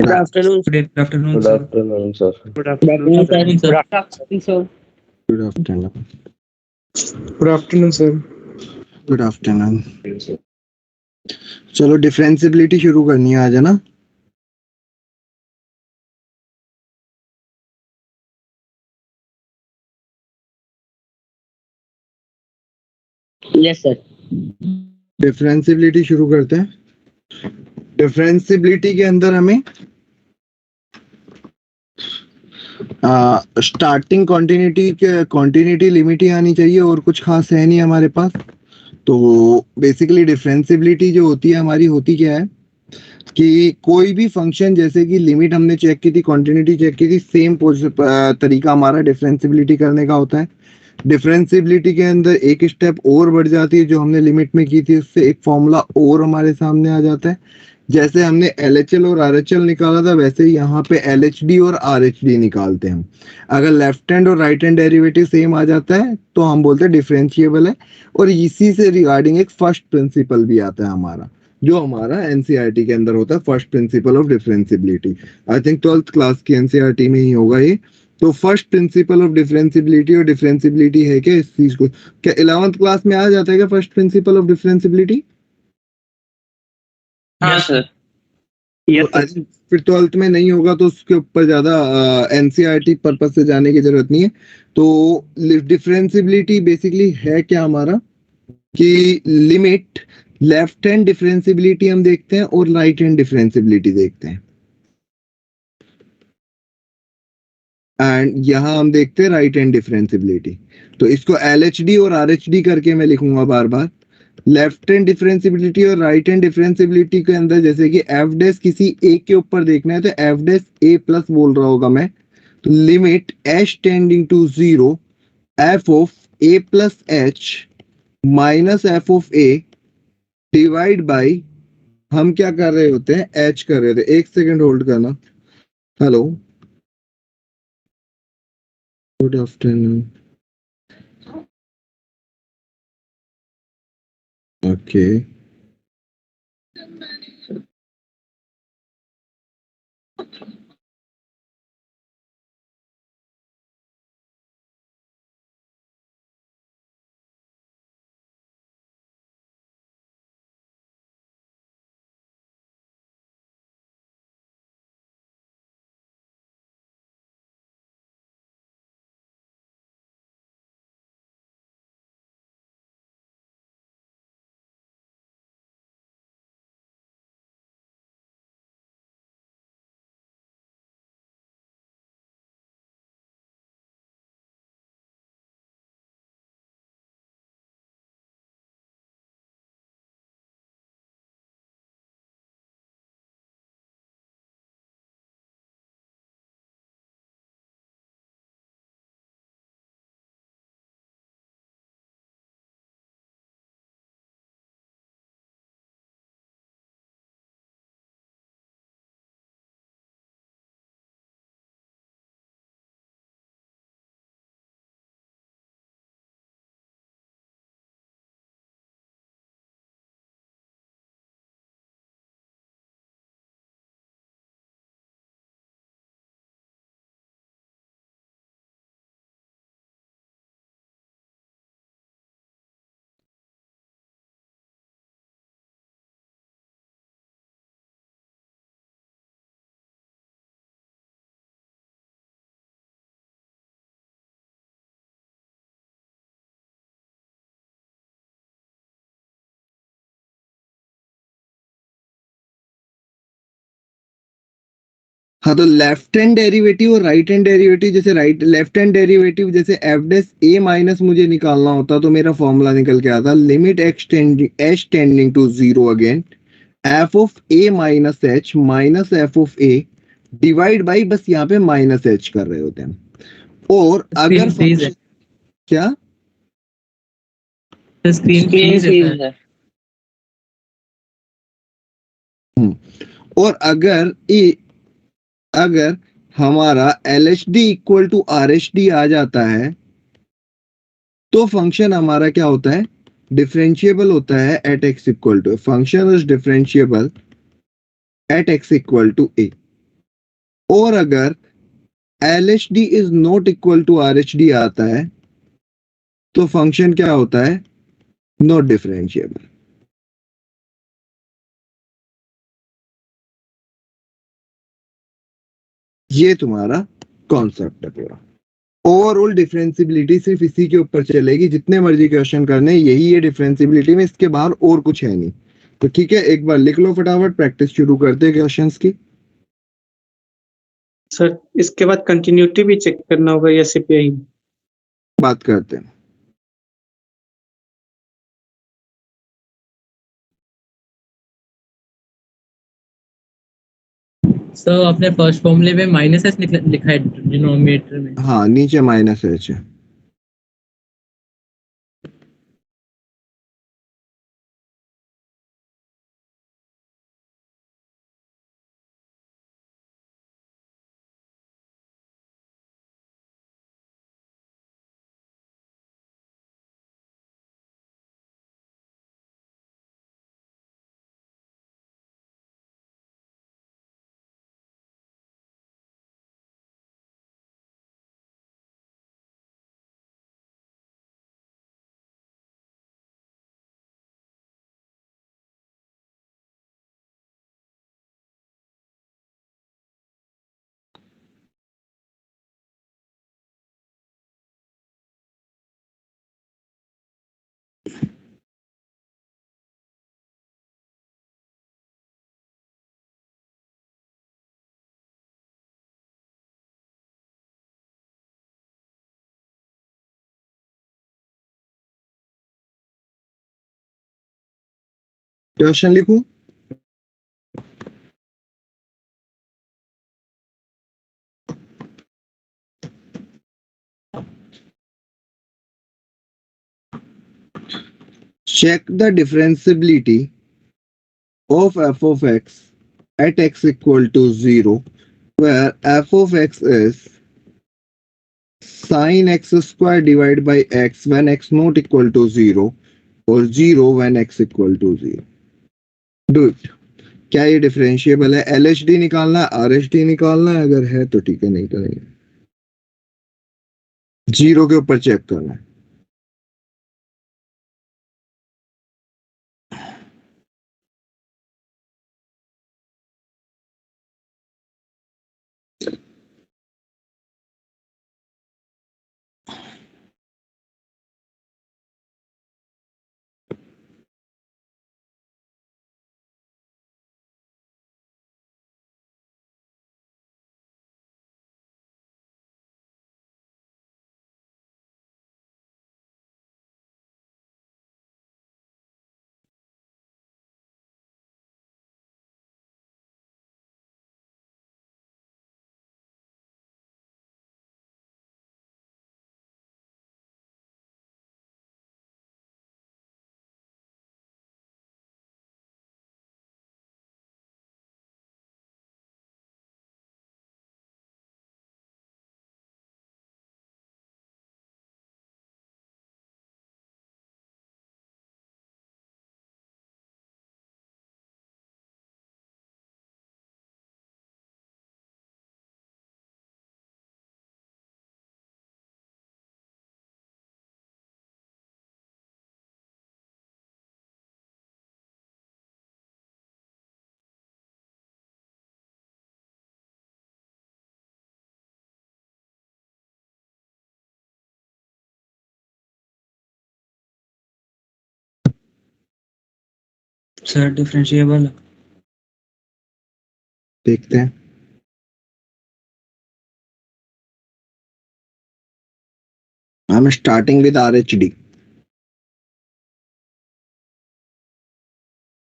Good afternoon. Good afternoon, Good sir. afternoon, sir. Good afternoon, sir. Good Good afternoon, sir. Good afternoon. Good afternoon, sir. Good afternoon. चलो differentiability शुरू करनी है आज, है ना? Yes, sir. Differentiability शुरू करते हैं. डिफरेंसिबिलिटी के अंदर हमें स्टार्टिंग कॉन्टिन्यूटी लिमिट ही आनी चाहिए और कुछ खास है नहीं हमारे पास. तो बेसिकली डिफरेंसिबिलिटी जो होती है हमारी, होती क्या है कि कोई भी फंक्शन, जैसे कि लिमिट हमने चेक की थी, कॉन्टिन्यूटी चेक की थी, सेम तरीका हमारा डिफरेंसिबिलिटी करने का होता है. डिफरेंसिबिलिटी के अंदर एक स्टेप और बढ़ जाती है, जो हमने लिमिट में की थी उससे एक फॉर्मूला और हमारे सामने आ जाता है. जैसे हमने LHL और RHL निकाला था, वैसे ही यहाँ पे LHD और RHD निकालते हैं हम. अगर लेफ्ट हैंड और राइट हैंड डेरिवेटिव सेम आ जाता है तो हम बोलते हैं डिफरेंशिएबल है. और इसी से रिगार्डिंग एक फर्स्ट प्रिंसिपल भी आता है हमारा, जो हमारा NCERT के अंदर होता है, first principle of differentiability. I think 12th class की NCERT में ही होगा ये. तो फर्स्ट प्रिंसिपल ऑफ डिफरेंसिबिलिटी, और डिफरेंसिबिलिटी है क्या इस चीज को, क्या 11th क्लास में आ जाता है क्या फर्स्ट प्रिंसिपल ऑफ डिफरेंसिबिलिटी? हाँ, सर. Yes, sir. फिर 12th में नहीं होगा तो उसके ऊपर ज्यादा NCERT पर्पस से जाने की जरूरत नहीं है. तो डिफरेंसिबिलिटी बेसिकली है क्या हमारा, कि लिमिट लेफ्ट हैंड डिफरेंसिबिलिटी हम देखते हैं और राइट हैंड डिफरेंसिबिलिटी देखते हैं. एंड यहाँ हम देखते हैं राइट हैंड डिफरेंसिबिलिटी. तो इसको LHD और RHD करके मैं लिखूंगा बार बार. लेफ्ट हैंड डिफरेंसिबिलिटी और राइट हैंड डिफरेंसिबिलिटी के अंदर, जैसे कि एफ डैश किसी एक के ऊपर देखना है तो एफ डैश ए प्लस बोल रहा होगा मैं. तो limit h tending to 0 f of a plus h minus f of a divide by, हम क्या कर रहे होते हैं, एच कर रहे थे. एक सेकेंड होल्ड करना. Hello, good afternoon. ओके. हाँ, तो लेफ्ट हैंड डेरिवेटिव और राइट हैंड डेरिवेटिव, जैसे लेफ्ट हैंड डेरिवेटिव जैसे एफ डैश ए माइनस मुझे निकालना होता तो मेरा फॉर्मूला निकल के आता limit h tending to 0 again f of a minus h minus f of a divide by, बस यहाँ पे माइनस एच कर रहे होते हैं. और अगर function, क्या स्क्रीन Screen है. और अगर हमारा LHD इक्वल टू RHD आ जाता है तो फंक्शन हमारा क्या होता है, डिफरेंशिएबल होता है at x equal to, function is differentiable at x equal to a. और अगर LHD is not equal to RHD आता है तो फंक्शन क्या होता है? Not differentiable. ये तुम्हारा कॉन्सेप्ट है पूरा। ओवरऑल डिफरेंशियबिलिटी सिर्फ इसी के ऊपर चलेगी, जितने मर्जी क्वेश्चन करने यही है डिफरेंशियबिलिटी में, इसके बाहर और कुछ है नहीं। तो ठीक है, एक बार लिख लो फटाफट, प्रैक्टिस शुरू करते हैं क्वेश्चंस की। सर इसके बाद कंटिन्यूटी भी चेक करना होगा या सिर्फ यही? बात करते हैं। सर अपने फर्स्ट फॉर्मूले में -s लिखा है डिनोमिनेटर में। हाँ, नीचे -h है। क्वेश्चन लिखूं? Check the differentiability of f of x at x equal to 0, where f of x is sin x square divided by x when x not equal to 0 or 0 when x equal to 0. Do it. क्या ये differentiable है? LHD निकालना है, RHD निकालना है, अगर है तो ठीक है, नहीं तो नहीं। 0 के ऊपर चेक करना है। सर डिफरेंशिएबल देखते हैं। I'm starting with RHD.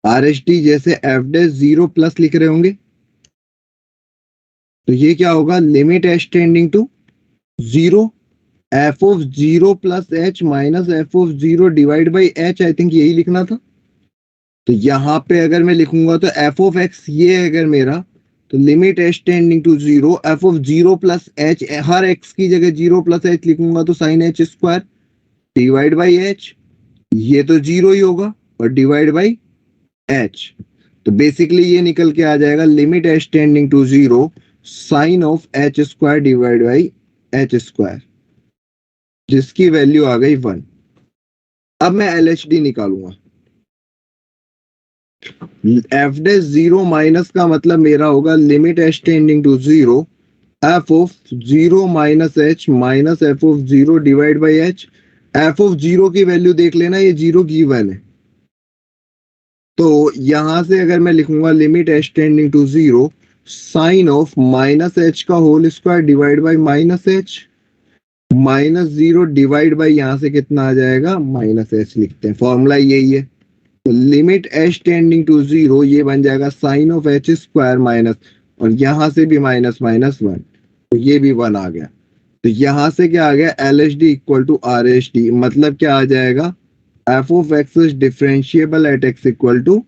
RHD जैसे f डैश 0 प्लस लिख रहे होंगे तो ये क्या होगा? Limit h tending to 0 f of 0 plus h minus f of 0 divide by h, I think यही लिखना था। तो यहाँ पे अगर मैं लिखूंगा तो f ऑफ x ये है अगर मेरा, तो limit h tending to 0 f of 0 plus h, हर x की जगह 0 प्लस h लिखूंगा तो sine h square divide by h, ये तो 0 ही होगा और डिवाइड बाई h। तो बेसिकली ये निकल के आ जाएगा limit h tending to 0 sine of h square divide by h square, जिसकी वैल्यू आ गई 1। अब मैं LHD निकालूंगा। एफ डैश जीरो माइनस का मतलब मेरा होगा limit h tending to zero, f of zero minus h minus f of zero divide by h. F of zero की वैल्यू देख लेना, ये जीरो गिवन है, तो यहां से अगर मैं लिखूंगा limit h tending to zero sine of minus h का whole square divide by minus h minus zero divide by यहां से कितना आ जाएगा माइनस एच, लिखते हैं फॉर्मूला यही है। तो limit h tending to zero ये बन जाएगा sine of h square minus, और यहां से भी माइनस माइनस 1, तो ये भी 1 आ गया। तो यहां से क्या आ गया LHD इक्वल टू RHD, मतलब क्या आ जाएगा f of x is differentiable at x equal to.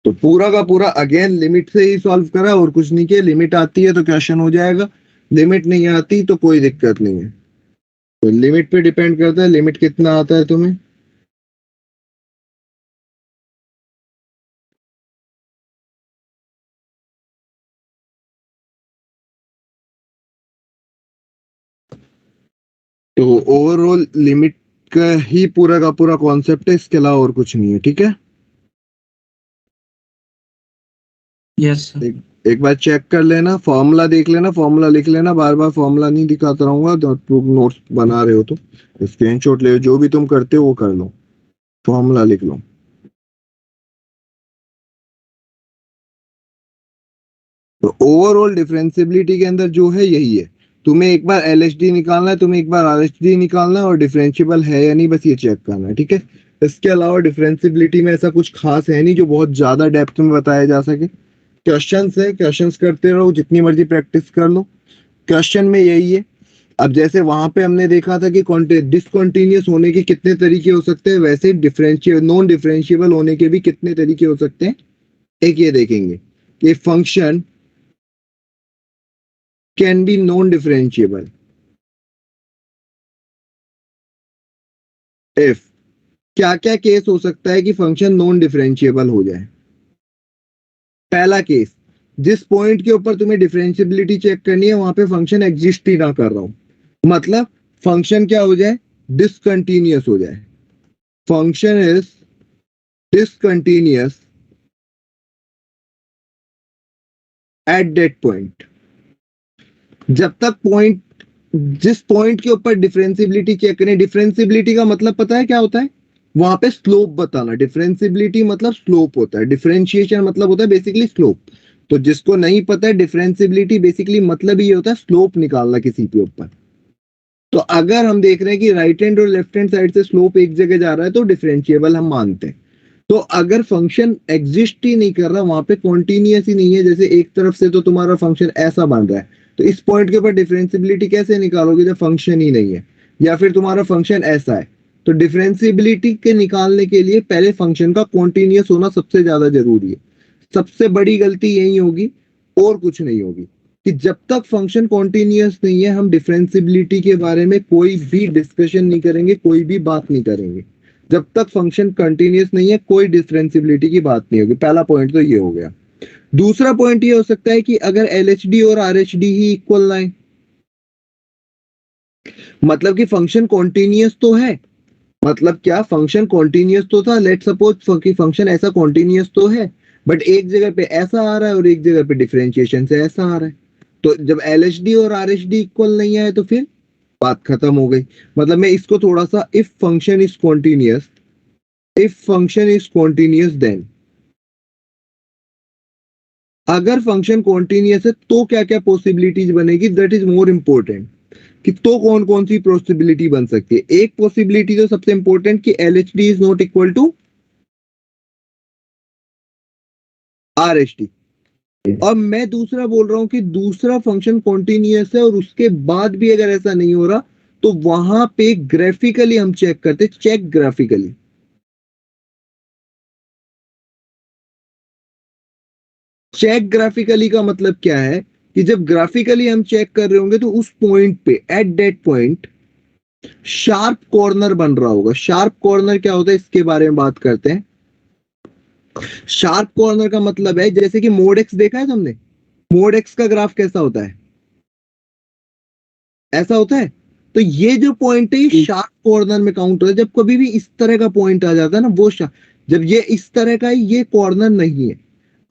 तो पूरा का पूरा अगेन लिमिट से ही सॉल्व करा और कुछ नहीं किया। लिमिट आती है तो क्वेश्चन हो जाएगा, लिमिट नहीं आती तो कोई दिक्कत नहीं है। तो लिमिट पे डिपेंड करता है, लिमिट कितना आता है तुम्हें। तो ओवरऑल लिमिट का ही पूरा का पूरा कॉन्सेप्ट है, इसके अलावा और कुछ नहीं है, ठीक है। Yes sir. एक बार चेक कर लेना, फॉर्मूला देख लेना, फॉर्मूला लिख लेना, बार बार फॉर्मूला नहीं दिखाता रहूंगा। नोट्स बना रहे हो तो स्क्रीनशॉट ले, जो भी तुम करते हो वो कर लो, फॉर्मूला लिख लो। तो ओवरऑल डिफरेंशियबिलिटी के अंदर जो है यही है, तुम्हें एक बार LHD निकालना है, तुम्हें एक बार RHD निकालना है, और डिफरेंशिएबल है या नहीं बस ये चेक करना है, ठीक है। इसके अलावा डिफरेंशियबिलिटी में ऐसा कुछ खास है नहीं जो बहुत ज्यादा डेप्थ में बताया जा सके। क्वेश्चंस है, क्वेश्चंस करते रहो, जितनी मर्जी प्रैक्टिस कर लो। क्वेश्चन में यही है। अब जैसे वहां पे हमने देखा था कि डिसकंटिन्यूअस होने के कितने तरीके हो सकते हैं, वैसे डिफरेंशियल नॉन डिफरेंशिएबल होने के भी कितने तरीके हो सकते हैं। एक ये देखेंगे कि function can be non differentiable if, क्या क्या केस हो सकता है कि फंक्शन नॉन डिफरेंशिएबल हो जाए। पहला केस, जिस पॉइंट के ऊपर तुम्हें डिफरेंशिएबिलिटी चेक करनी है वहां पे फंक्शन एग्जिस्ट ही ना कर रहा हूं, मतलब फंक्शन क्या हो जाए डिसकंटिन्यूअस हो जाए। Function is discontinuous at that point. जब तक पॉइंट, जिस पॉइंट के ऊपर डिफरेंशिएबिलिटी चेक करें, डिफरेंशिएबिलिटी का मतलब पता है क्या होता है, वहां पे स्लोप बताना। डिफरेंशिएबिलिटी मतलब स्लोप होता है, डिफरेंशिएशन मतलब होता है बेसिकली स्लोप। तो जिसको नहीं पता है, डिफरेंशिएबिलिटी बेसिकली मतलब ये होता है स्लोप निकालना किसी के ऊपर। तो अगर हम देख रहे हैं कि राइट हैंड और लेफ्ट हैंड साइड से स्लोप एक जगह जा रहा है तो डिफरेंशिएबल हम मानते हैं। तो अगर फंक्शन एग्जिस्ट ही नहीं कर रहा, वहां पे कॉन्टिन्यूअस ही नहीं है, जैसे एक तरफ से तो तुम्हारा फंक्शन ऐसा बन रहा है, तो इस पॉइंट के ऊपर डिफरेंशिएबिलिटी कैसे निकालोगे जब फंक्शन ही नहीं है। या फिर तुम्हारा फंक्शन ऐसा है, तो डिफरेंशिएबिलिटी के निकालने के लिए पहले फंक्शन का कॉन्टिन्यूअस होना सबसे ज्यादा जरूरी है। सबसे बड़ी गलती यही होगी और कुछ नहीं होगी, कि जब तक फंक्शन कॉन्टिन्यूअस नहीं है हम डिफरेंशिएबिलिटी के बारे में कोई भी डिस्कशन नहीं करेंगे, कोई भी बात नहीं करेंगे। जब तक फंक्शन कंटिन्यूअस नहीं है कोई डिफरेंशिएबिलिटी की बात नहीं होगी। पहला पॉइंट तो ये हो गया। दूसरा पॉइंट ये हो सकता है कि अगर LHD और RHD ही इक्वल ना है, मतलब कि फंक्शन कॉन्टिन्यूअस तो है, मतलब क्या फंक्शन कॉन्टिन्यूअस तो था, लेट सपोज कि फंक्शन ऐसा कॉन्टिन्यूअस तो है, बट एक जगह पे ऐसा आ रहा है और एक जगह पे डिफरेंशिएशन से ऐसा आ रहा है। तो जब LHD और RHD इक्वल नहीं आए तो फिर बात खत्म हो गई। मतलब मैं इसको थोड़ा सा, if function is continuous, if function is continuous then, अगर फंक्शन कॉन्टिन्यूअस है तो क्या क्या पॉसिबिलिटीज बनेगी, दैट इज मोर इंपॉर्टेंट। कि तो कौन कौन सी पॉसिबिलिटी बन सकती है। एक पॉसिबिलिटी तो सबसे इंपॉर्टेंट कि LHD is not equal to RHD। और मैं दूसरा बोल रहा हूं कि दूसरा फंक्शन कॉन्टिन्यूअस है और उसके बाद भी अगर ऐसा नहीं हो रहा तो वहां पे ग्राफिकली हम चेक करते, चेक ग्राफिकली। चेक ग्राफिकली का मतलब क्या है कि जब ग्राफिकली हम चेक कर रहे होंगे तो उस पॉइंट पे, at that point sharp corner बन रहा होगा। शार्प कॉर्नर क्या होता है इसके बारे में बात करते हैं। शार्प कॉर्नर का मतलब है जैसे कि मोड एक्स देखा है तुमने, मोड एक्स का ग्राफ कैसा होता है, ऐसा होता है। तो ये जो पॉइंट है ये शार्प कॉर्नर में काउंट होता है। जब कभी भी इस तरह का पॉइंट आ जाता है ना वो जब ये इस तरह का है ये कॉर्नर नहीं है।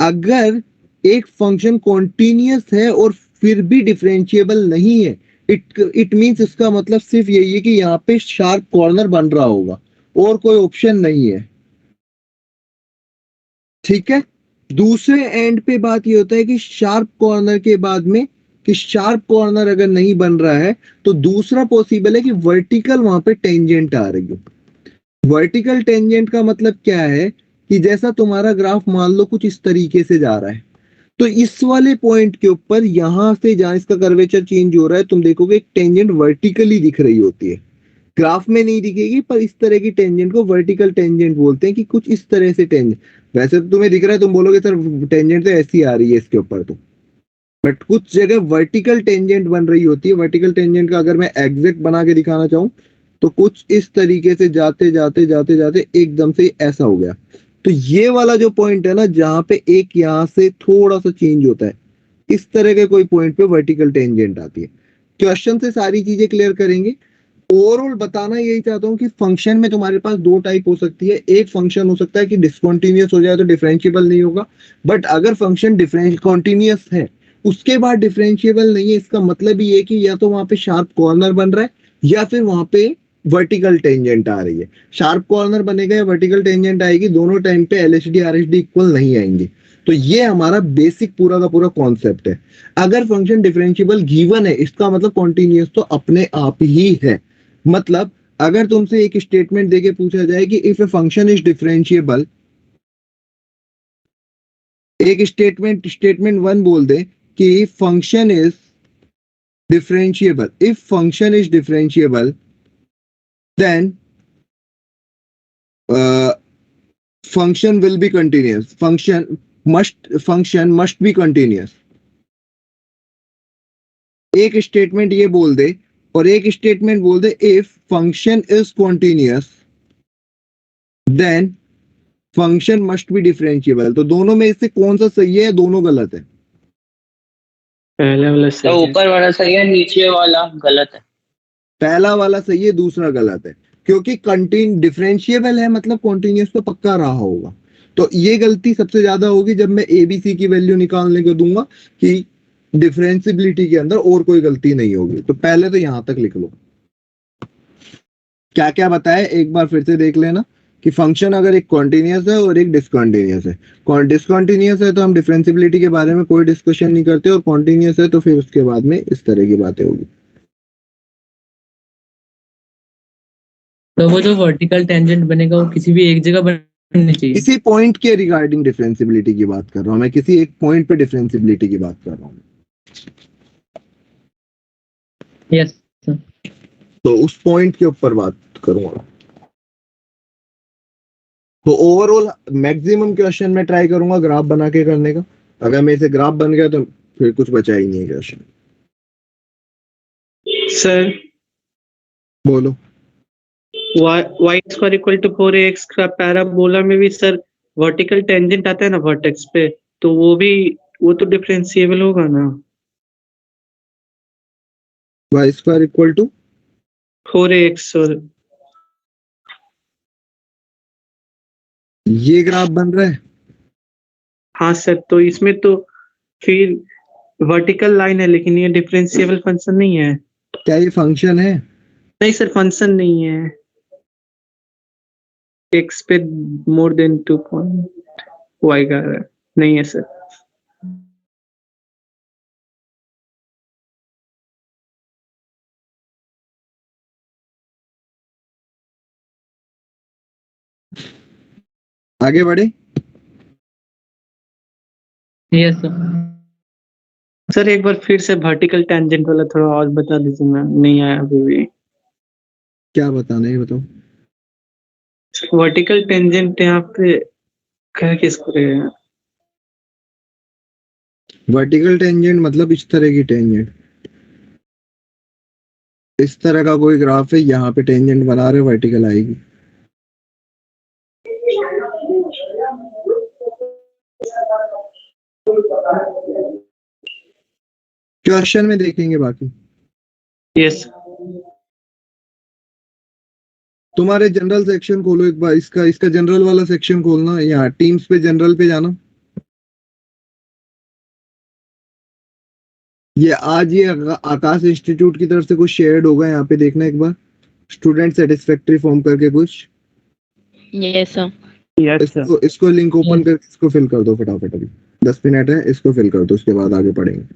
अगर एक फंक्शन कॉन्टिन्यूअस है और फिर भी डिफरेंशिएबल नहीं है, इट मींस इसका मतलब सिर्फ यही है कि यहाँ पे शार्प कॉर्नर बन रहा होगा और कोई ऑप्शन नहीं है। ठीक है। दूसरे एंड पे बात ये होता है कि शार्प कॉर्नर के बाद में कि शार्प कॉर्नर अगर नहीं बन रहा है तो दूसरा पॉसिबल है कि वर्टिकल वहां पे टेंजेंट आ रही हो। वर्टिकल टेंजेंट का मतलब क्या है कि जैसा तुम्हारा ग्राफ मान लो कुछ इस तरीके से जा रहा है, तो इस वाले पॉइंट के ऊपर यहां से जहां इसका कर्वेचर चेंज हो रहा है तुम देखोगे एक टेंजेंट वर्टिकली दिख रही होती है। ग्राफ में नहीं दिखेगी पर इस तरह की टेंजेंट को वर्टिकल टेंजेंट बोलते हैं कि कुछ इस तरह से टेंजेंट। वैसे तो तुम्हें दिख रहा है, तुम बोलोगे सर टेंजेंट तो ऐसी आ रही है इसके ऊपर, तो बट कुछ जगह वर्टिकल टेंजेंट बन रही होती है। वर्टिकल टेंजेंट का अगर मैं एग्जैक्ट बना के दिखाना चाहूँ तो कुछ इस तरीके से जाते जाते जाते जाते एकदम से ऐसा हो गया। तो ये वाला जो पॉइंट है ना जहां पे एक यहां से थोड़ा सा चेंज होता है, इस तरह के कोई पॉइंट पे वर्टिकल टेंजेंट आती है। क्वेश्चन से सारी चीजें क्लियर करेंगे। ओवरऑल बताना यही चाहता हूँ कि फंक्शन में तुम्हारे पास दो टाइप हो सकती है। एक फंक्शन हो सकता है कि डिसकंटिन्यूअस हो जाए तो डिफरेंशिएबल नहीं होगा, बट अगर फंक्शन डिफरेंस कॉन्टिन्यूअस है उसके बाद डिफरेंशिएबल नहीं है, इसका मतलब ये है कि या तो वहां पे शार्प कॉर्नर बन रहा है या फिर वहां पे वर्टिकल टेंजेंट आ रही है। शार्प कॉर्नर बनेगा या वर्टिकल टेंजेंट आएगी, दोनों टाइम पे एलएचडी आरएचडी इक्वल नहीं आएंगे। तो ये हमारा बेसिक पूरा का पूरा कॉन्सेप्ट है। अगर फंक्शन डिफरेंशिएबल गिवन है इसका मतलब कॉन्टिन्यूअस तो अपने आप ही है। मतलब अगर तुमसे एक स्टेटमेंट देके पूछा जाए कि if a function is differentiable, एक स्टेटमेंट वन बोल दे कि function is differentiable. If function is differentiable, then function will be continuous. Function must be continuous. एक स्टेटमेंट ये बोल दे और एक स्टेटमेंट बोल दे if function is continuous, then function must be differentiable. तो दोनों में से कौन सा सही है, दोनों गलत है? पहला वाला तो सही है। ऊपर वाला सही है, नीचे वाला गलत है। पहला वाला सही है, दूसरा गलत है, क्योंकि कंटिन्यू डिफरेंशिएबल है मतलब कॉन्टिन्यूस तो पक्का रहा होगा। तो ये गलती सबसे ज्यादा होगी जब मैं एबीसी की वैल्यू निकालने को दूंगा कि डिफरेंशिएबिलिटी के अंदर और कोई गलती नहीं होगी। तो पहले तो यहां तक लिख लो। क्या क्या बताया एक बार फिर से देख लेना कि फंक्शन अगर एक कॉन्टिन्यूस है और एक डिसकंटिन्यूस है। डिसकंटिन्यूस है तो हम डिफरेंशिएबिलिटी के बारे में कोई डिस्कशन नहीं करते, और कॉन्टिन्यूस है तो फिर उसके बाद में इस तरह की बातें होगी। तो वो जो वर्टिकल टेंजेंट बनेगा वो किसी भी एक जगह बननी चाहिए। किसी पॉइंट के रिगार्डिंग डिफरेंशिएबिलिटी की बात कर रहा हूं मैं, किसी एक पॉइंट पे डिफरेंशिएबिलिटी की बात कर रहा हूं। Yes sir. तो उस पॉइंट के ऊपर बात करूंगा। तो ओवरऑल मैक्सिमम क्वेश्चन में ट्राई करूंगा ग्राफ बना के करने का। अगर मेरे से ग्राफ बन गया तो फिर कुछ बचा ही नहीं है क्वेश्चन। सर बोलो। y square equal to 4ax का पैराबोला में भी सर वर्टिकल टेंजेंट आता है ना वर्टेक्स पे, तो वो तो डिफरेंशिएबल होगा ना। y square equal to 4ax और ये ग्राफ बन रहा है। हाँ सर, तो इसमें तो फिर वर्टिकल लाइन है लेकिन ये डिफरेंशिएबल फंक्शन नहीं है। क्या ये फंक्शन है? नहीं सर, फंक्शन नहीं है। x पे मोर देन 2 पॉइंट y का नहीं है सर। आगे बढ़े। Yes sir. सर एक बार फिर से वर्टिकल टेंजेंट वाला थोड़ा और बता दीजिए, मैं नहीं आया अभी भी। क्या बताना है बताओ। वर्टिकल टेंजेंट यहाँ पे कह किसको रहेगा? वर्टिकल टेंजेंट मतलब इस तरह की टेंजेंट, इस तरह का कोई ग्राफ है, यहाँ पे टेंजेंट बना रहे वर्टिकल आएगी। क्वेश्चन में देखेंगे बाकी। यस तुम्हारे जनरल सेक्शन खोलो एक बार, इसका जनरल वाला सेक्शन खोलना, यहाँ टीम्स पे जनरल पे जाना। ये आज ये आकाश इंस्टीट्यूट की तरफ से कुछ शेयर्ड होगा, यहाँ पे देखना एक बार, स्टूडेंट सेटिस्फैक्ट्री फॉर्म करके कुछ। Yes sir. यस सर इसको लिंक ओपन करके इसको फिल कर दो फटाफट, अभी 10 मिनट है, इसको फिल कर दो, उसके बाद आगे पढ़ेंगे।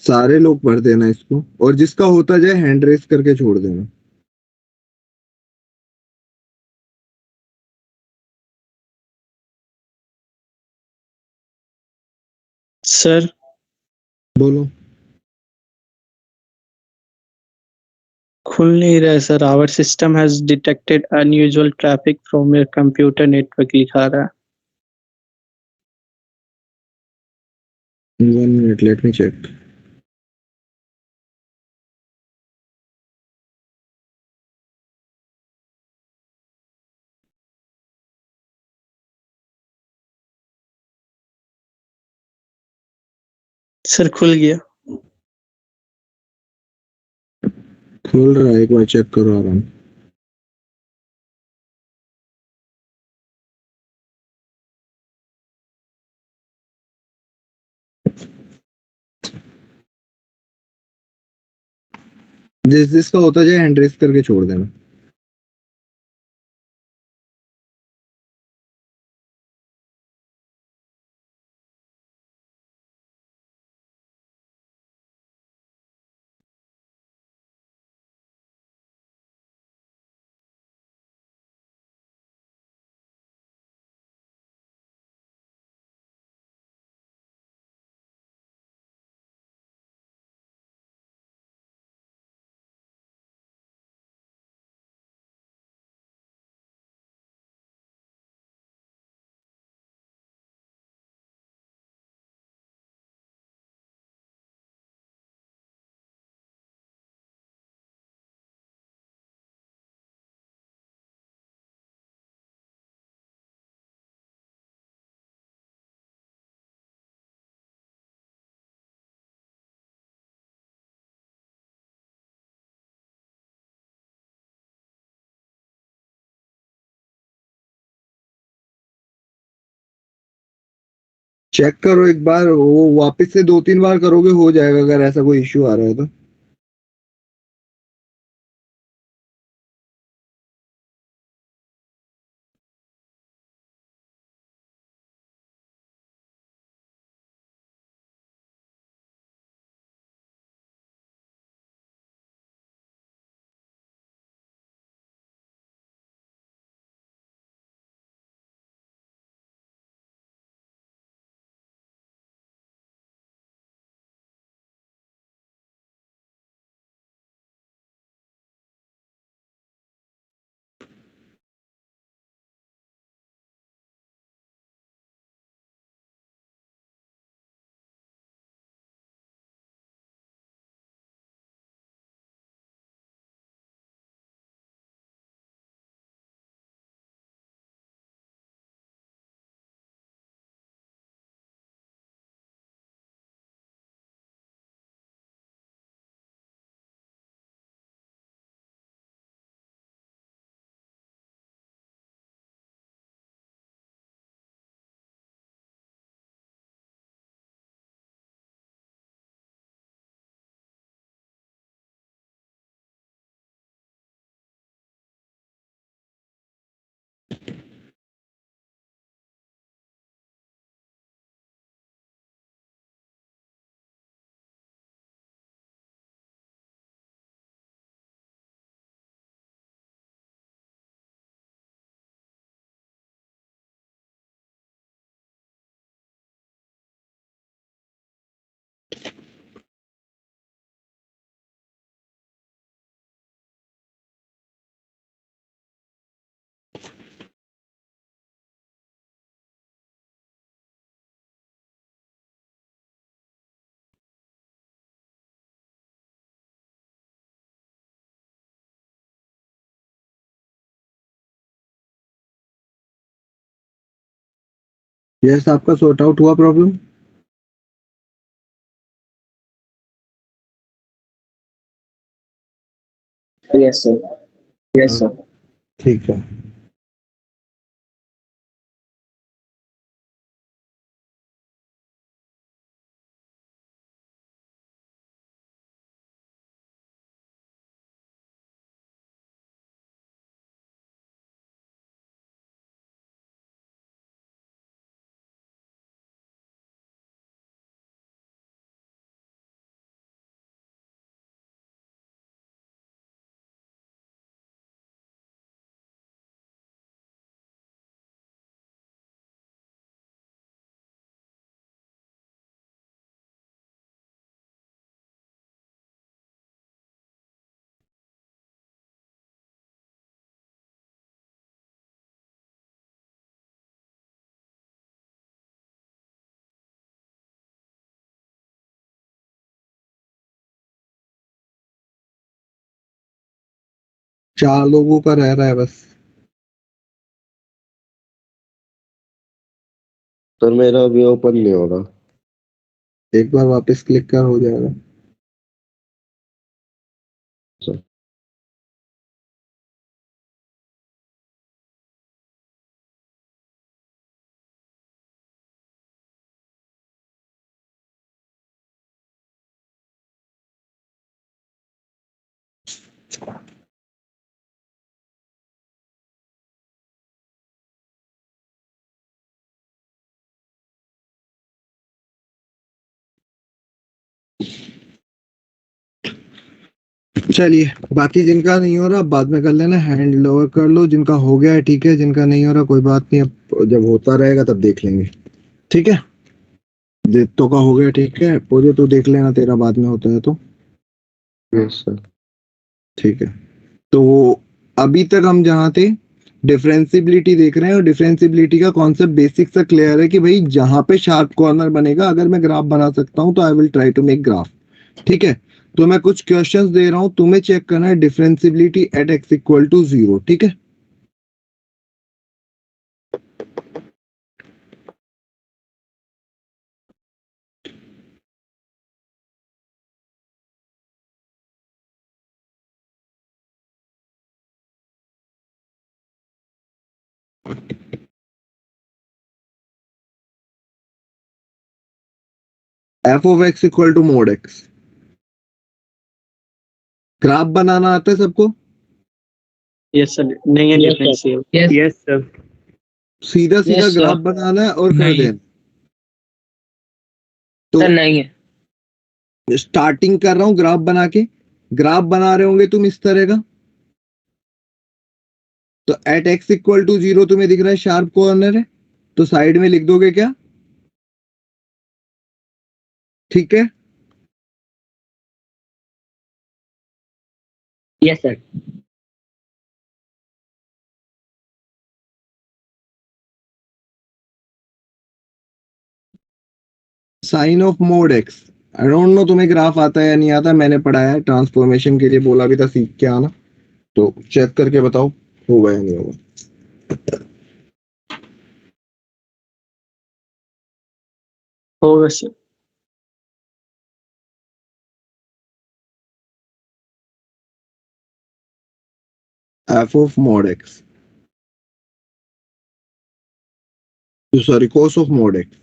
सारे लोग भर देना इसको, और जिसका होता जाए हैंड रेस करके छोड़ देना। सर बोलो। खुल नहीं रहा है sir. Our system has detected unusual traffic from your computer network लिखा रहा है। 1 minute, let me check. Sir खुल गया। खुल रहा है, एक बार चेक करो आराम। जिसका होता जाए हैंड रेस करके छोड़ देना। चेक करो एक बार, वो वापस से 2-3 बार करोगे हो जाएगा, अगर ऐसा कोई इश्यू आ रहा है तो। यस आपका सॉर्ट आउट हुआ problem? Yes sir, yes sir. ठीक है। चार लोगों का रह रहा है बस। सर मेरा अभी ओपन नहीं हो रहा। एक बार वापस क्लिक कर हो जाएगा। सर चलिए बाकी जिनका नहीं हो रहा बाद में कर लेना, हैंड लोअर कर लो। जिनका हो गया है ठीक है, जिनका नहीं हो रहा कोई बात नहीं, अब जब होता रहेगा तब देख लेंगे। ठीक है, जितों का हो गया ठीक है, पूजे तो देख लेना तेरा बाद में होता है तो। Yes sir. ठीक है, तो अभी तक हम जहाँ थे डिफरेंशियबिलिटी देख रहे हैं, और डिफरेंशियबिलिटी का कॉन्सेप्ट बेसिक सा क्लियर है कि भाई जहां पे शार्प कॉर्नर बनेगा अगर मैं ग्राफ बना सकता हूं तो I will try to make graph. ठीक है, तो मैं कुछ क्वेश्चंस दे रहा हूं, तुम्हें चेक करना है differentiability at x equal to 0। ठीक है, f of x equal to mod x. Graph बनाना आता है सबको? यस सर, नहीं है Yes, sir. Differential. Yes. Yes sir. सीधा सीधा Yes, sir. ग्राफ बनाना है और कर नहीं। देना। तो सर नहीं है। स्टार्टिंग कर रहा हूं ग्राफ बना के, ग्राफ बना रहे होंगे तुम इस तरह का, तो एट एक्स इक्वल टू 0 तुम्हें दिख रहा है शार्प कॉर्नर है, तो साइड में लिख दोगे क्या? ठीक है, yes sir. Sine of mod x. I don't know तुम्हें ग्राफ आता है या नहीं आता, मैंने पढ़ाया है, ट्रांसफॉर्मेशन के लिए बोला भी था सीख के आना, तो चेक करके बताओ होगा या नहीं होगा। होगा sir. F of mod x, sorry cos of mod x.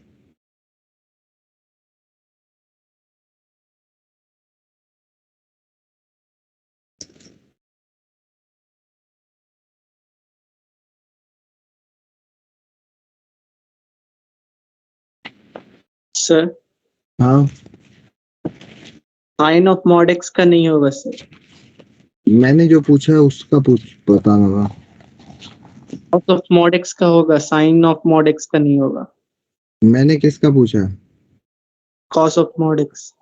Sir हाँ, साइन ऑफ मॉड एक्स का नहीं होगा सर। मैंने जो पूछा है उसका बताना था। कॉस ऑफ मॉड एक्स का होगा, साइन ऑफ मॉड एक्स का नहीं होगा। मैंने किसका पूछा है? Cos of mod x.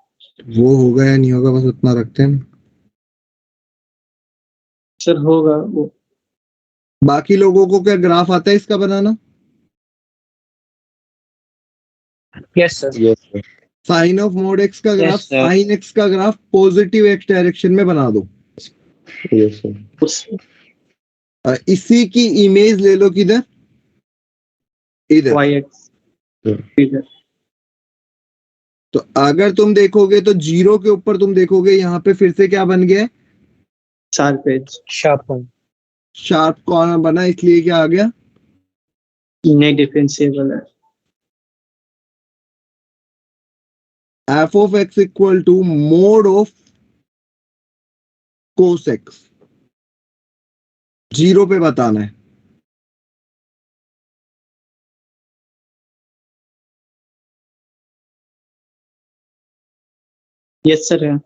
वो होगा या नहीं होगा बस उतना रखते हैं। सर होगा वो। बाकी लोगों को क्या ग्राफ आता है इसका बनाना? Yes sir. Yes sir. Sine of mod x का graph, Yes, sir. Sine x का ग्राफ पॉजिटिव एक्स डायरेक्शन में बना दो। Yes sir. उस इसी की इमेज ले लो, किधर? इधर। Y x. ठीक है तो अगर तुम देखोगे तो जीरो के ऊपर तुम देखोगे यहाँ पे फिर से क्या बन गया है, sharp edge Sharp one. Sharp corner बना, इसलिए क्या आ गया, नहीं डिफरेंशिएबल है f of x equal to mod of cos x, zero पे बताना है। यस सर है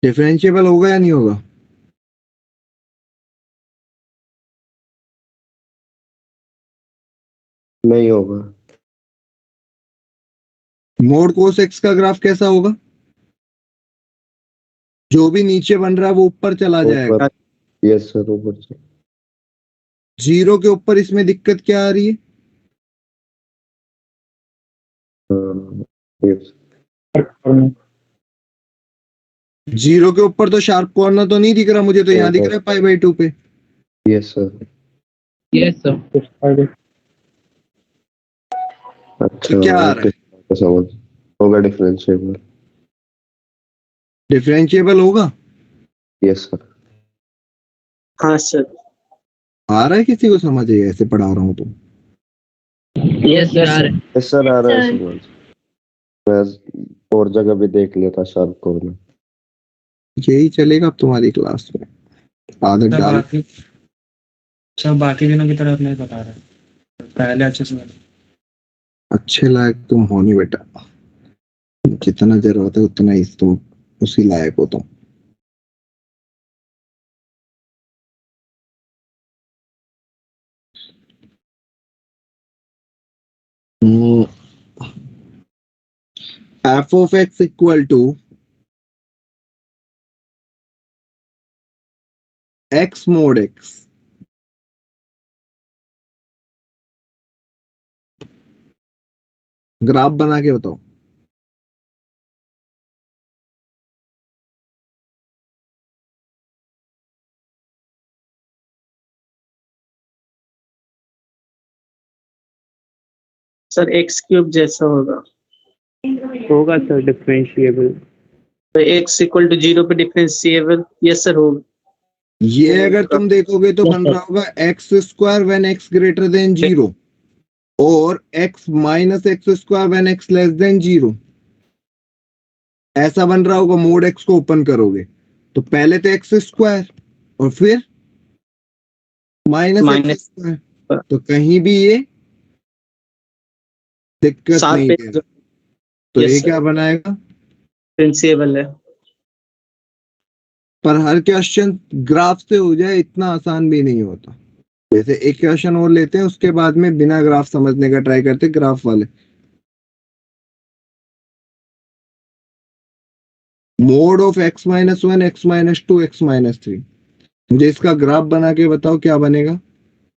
डिफरेंशिएबल होगा या नहीं होगा, नहीं होगा। मोड कोस एक्स का ग्राफ कैसा होगा, जो भी नीचे बन रहा है वो ऊपर चला जाएगा। ऊपर, यस सर, ऊपर से। जीरो के ऊपर इसमें दिक्कत क्या आ रही है, यस जीरो के ऊपर तो शार्प कॉर्नर तो नहीं दिख रहा मुझे, तो यहाँ दिख रहा है पाई बाई 2 पे। Yes sir. Yes sir. अच्छा, क्या आ रहा है? तो समझ होगा डिफरेंशिएबल। डिफरेंशिएबल होगा, यस सर। हाँ सर आ रहा है किसी को समझ है, ऐसे पढ़ा रहा हूँ तो। Yes sir. यस सर, आ रहा है समझ। मैं और जगह भी देख लिया था शार्प कॉर्नर। यही चलेगा अब तुम्हारी क्लास में, आदत डाल। बाकी दिनों की तरह नहीं बता रहा, पहले अच्छे से अच्छे लायक तुम हो नहीं बेटा, जितना जरूरत है उतना ही तुम उसी लायक हो तुम। F of x equal to x mod x, graph बना के बताओ। सर एक्स क्यूब जैसा होगा होगा सर डिफरेंशिएबल। तो एक्स इक्वल टू जीरो पे डिफरेंशिएबल यस सर होगा ये अगर तुम देखोगे तो बन रहा होगा x square when x greater than zero और x minus x square when x less than zero, ऐसा बन रहा होगा। मोड एक्स को ओपन करोगे तो पहले तो एक्स स्क्वायर और फिर माइनस एक्स माइनस स्क्वायर, तो कहीं भी ये दिक्कत शार्प नहीं एज दे रहा, तो यस ये सर क्या बनाएगा। डिफरेंशिएबल है पर हर क्वेश्चन ग्राफ से हो जाए इतना आसान भी नहीं होता। जैसे एक क्वेश्चन और लेते हैं, उसके बाद में बिना ग्राफ समझने का ट्राई करते हैं, ग्राफ वाले। Mode of x minus one, x minus two, x minus three, मुझे इसका ग्राफ बना के बताओ क्या बनेगा,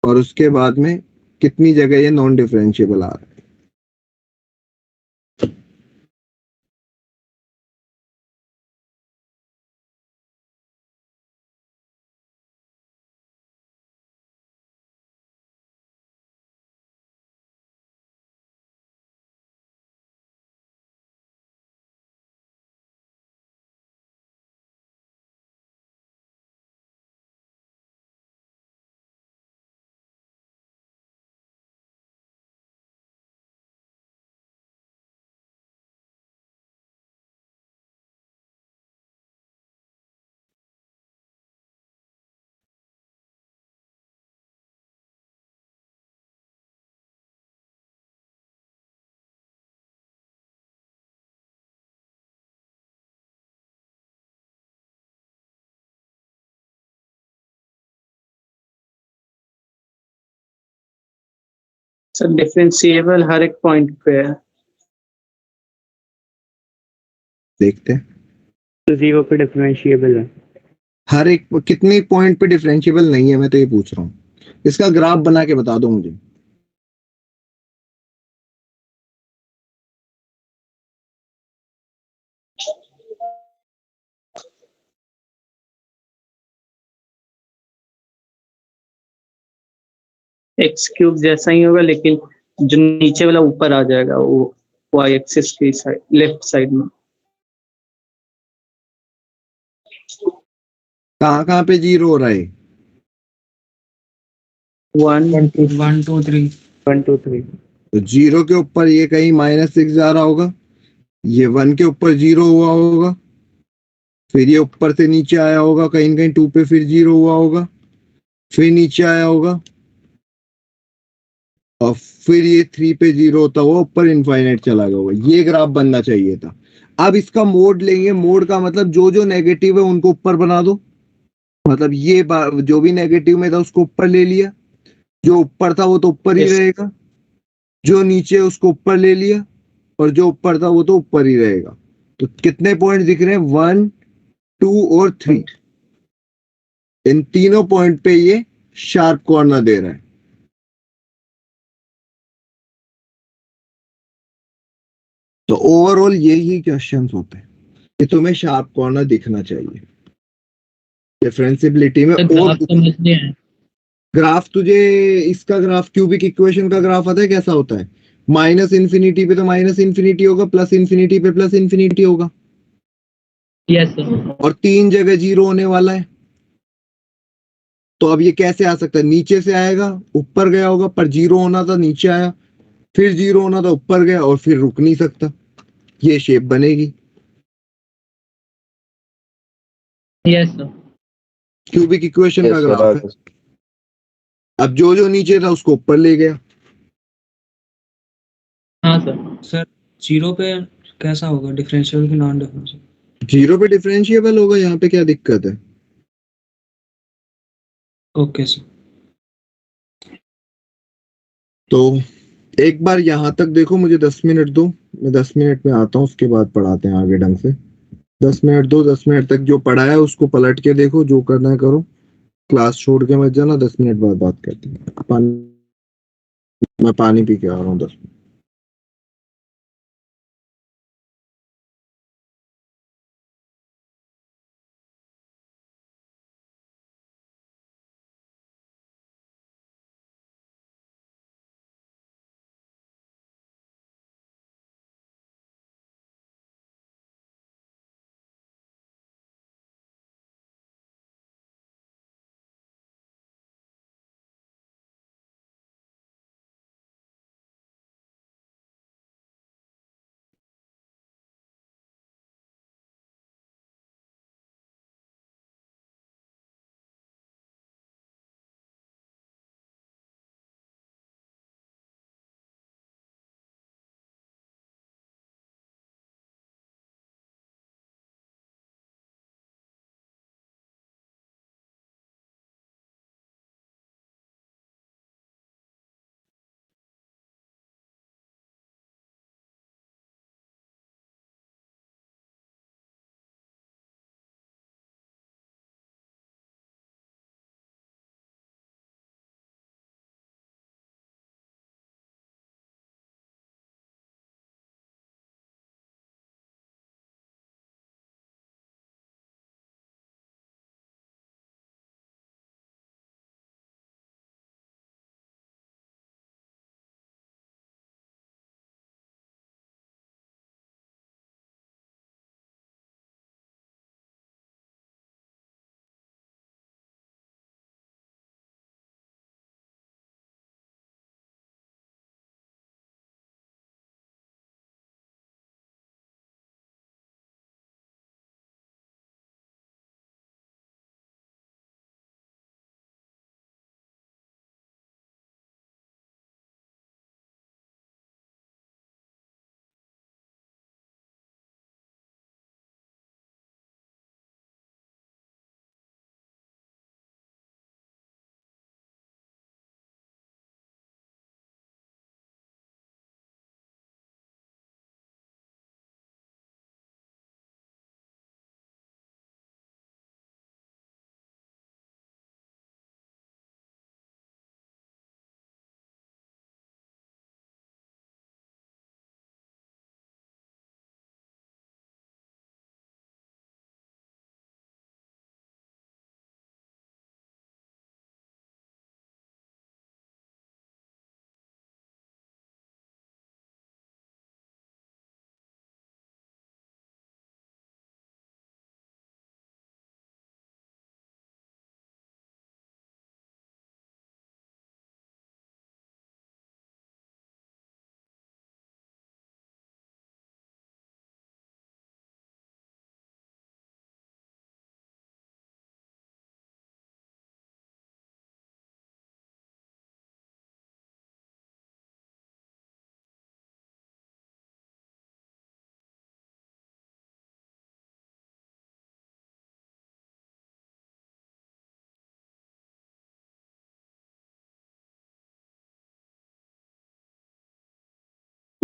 और उसके बाद में कितनी जगह ये नॉन डिफरेंशिएबल आ रहा है। सर डिफरेंशिएबल हर एक पॉइंट पे है देखते हैं तो जीरो पे डिफरेंशिएबल है। हर एक कितने पॉइंट पे डिफरेंशिएबल नहीं है, मैं तो ये पूछ रहा हूँ। इसका ग्राफ बना के बता दो मुझे। एक्स क्यूब जैसा ही होगा, लेकिन जो नीचे वाला ऊपर आ जाएगा, वो वाई एक्सिस की साइड, लेफ्ट साइड में। कहाँ कहाँ पे जीरो हो रहा है? 1 1 2 3 1 2 3 तो जीरो के ऊपर ये कहीं -6 जा रहा होगा, ये 1 के ऊपर जीरो हुआ होगा, फिर ये ऊपर से नीचे आया होगा, कहीं न कहीं 2 पे फिर जीरो हुआ होगा, फिर नीचे आया होगा, और फिर ये 3 पे जीरो होता हुआ ऊपर इनफाइनाइट चला गया होगा। ये ग्राफ बनना चाहिए था। अब इसका मोड लेंगे, मोड का मतलब जो जो नेगेटिव है उनको ऊपर बना दो, मतलब ये जो भी नेगेटिव में था उसको ऊपर ले लिया, जो ऊपर था वो तो ऊपर ही Yes. रहेगा, जो नीचे है उसको ऊपर ले लिया, और जो ऊपर था वो तो ऊपर ही रहेगा। तो कितने पॉइंट दिख रहे हैं? 1 2 और 3। इन तीनों पॉइंट पे ये शार्प कॉर्नर दे रहा है। तो ओवरऑल यही क्वेश्चंस होते हैं कि तुम्हें शार्प कॉर्नर दिखना चाहिए डिफरेंशियबिलिटी में। तो और ग्राफ समझ नहीं आया। ग्राफ तुझे इसका ग्राफ, क्यूबिक इक्वेशन का ग्राफ आता है कैसा होता है? माइनस इन्फिनिटी पे तो माइनस इन्फिनिटी होगा, प्लस इन्फिनिटी पे प्लस इन्फिनिटी होगा, यस सर। और 3 जगह जीरो होने वाला है। तो अब ये कैसे आ सकता है? नीचे से आएगा, ऊपर गया होगा, पर जीरो होना था नीचे आया, फिर जीरो होना था ऊपर गया, और फिर रुक नहीं सकता, ये शेप बनेगी। Yes sir. क्यूबिक इक्वेशन का यस सर, ग्राफ है। अब जो जो नीचे था उसको ऊपर ले गया। हाँ सर। सर जीरो पे कैसा होगा, डिफरेंशियल की नॉन डिफरेंशियल? जीरो पे डिफरेंशिएबल होगा, यहाँ पे क्या दिक्कत है? Okay sir. तो एक बार यहाँ तक देखो, मुझे 10 मिनट दो, मैं 10 मिनट में आता हूँ, उसके बाद पढ़ाते हैं आगे ढंग से। 10 मिनट दो, 10 मिनट तक जो पढ़ा है उसको पलट के देखो, जो करना है करो, क्लास छोड़ के मत जाना। 10 मिनट बाद बात करते हैं। मैं पानी पी के आ रहा हूँ 10 मिनट।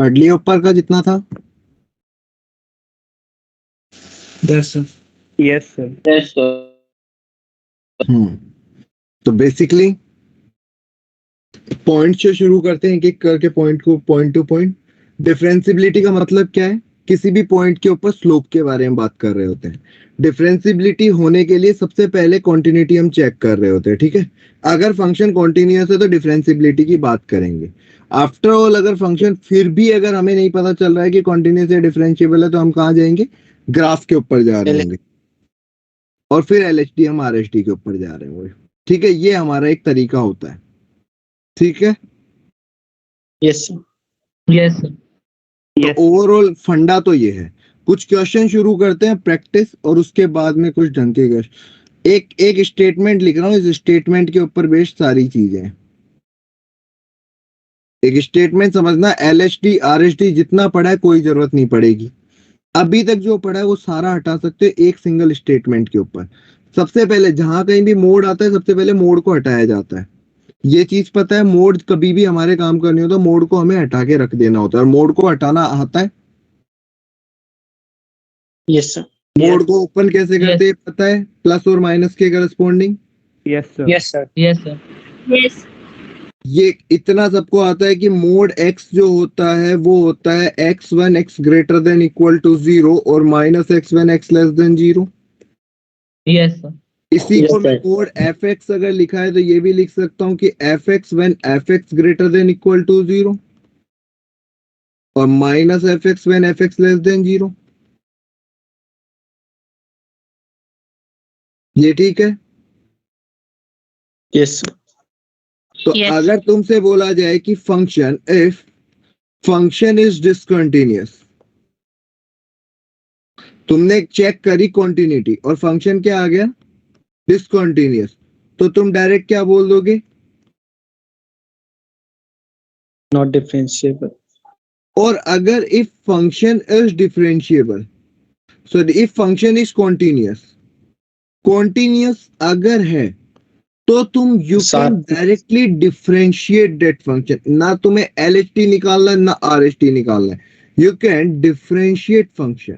पढ़ लिया ऊपर का जितना था? Yes, sir. Yes, sir. Yes, sir. तो बेसिकली पॉइंट से शुरू करते हैं, एक एक करके पॉइंट को, पॉइंट टू पॉइंट। डिफरेंसिबिलिटी का मतलब क्या है? किसी भी पॉइंट के ऊपर स्लोप के बारे में बात कर रहे होते हैं। डिफरेंसिबिलिटी होने के लिए सबसे पहले कॉन्टिन्यूटी हम चेक कर रहे होते हैं, ठीक है। अगर फंक्शन कॉन्टिन्यूअस है तो डिफरेंसिबिलिटी की बात करेंगे। आफ्टर ऑल अगर फंक्शन फिर भी अगर हमें नहीं पता चल रहा है कि कॉन्टिन्यूअस या डिफरेंशिएबल है तो हम कहाँ जाएंगे? ग्राफ के ऊपर जा रहे होंगे और फिर LHD हम RHD के ऊपर जा रहे होंगे, ठीक है। ये हमारा एक तरीका होता है, ठीक है। Yes, sir. Yes, sir. तो ओवरऑल फंडा तो ये है। कुछ क्वेश्चन शुरू करते हैं प्रैक्टिस और उसके बाद में कुछ ढंग के क्वेश्चन। एक स्टेटमेंट लिख रहा हूँ, इस स्टेटमेंट के ऊपर बेस्ड सारी चीजें हैं। एक स्टेटमेंट समझना, LHD RHD जितना पढ़ा है कोई जरूरत नहीं पड़ेगी। अभी तक जो पढ़ा है वो सारा हटा सकते हो एक सिंगल स्टेटमेंट के ऊपर। सबसे पहले जहां कहीं भी मोड आता है सबसे पहले मोड को हटाया जाता है। ये चीज पता है, मोड कभी भी हमारे काम करनी हो तो मोड को हमें हटा के रख देना होता है। और मोड को हटाना आता है? Yes, sir. मोड को ओपन कैसे करते हैं पता है? प्लस और माइनस के corresponding. Yes, sir. Yes, sir. Yes, sir. Yes. ये इतना सबको आता है कि मोड x जो होता है वो होता है x1 x greater than equal to 0 और minus x1 x less than 0। Yes, sir. इसी Yes, को मैं sir. मोड fx अगर लिखा है तो ये भी लिख सकता हूँ कि fx when fx greater than equal to 0 और minus fx when fx less than 0। ये ठीक है? Yes, sir. तो Yes. अगर तुमसे बोला जाए कि function if function is discontinuous, तुमने चेक करी कॉन्टिन्यूटी और फंक्शन क्या आ गया? डिसकंटिन्यूअस, तो तुम डायरेक्ट क्या बोल दोगे? Not differentiable. और अगर if function is differentiable, so if function is continuous, continuous अगर है तो तुम you can directly differentiate that function. ना तुम्हें LHD निकालना है ना RHD निकालना है, you can differentiate function.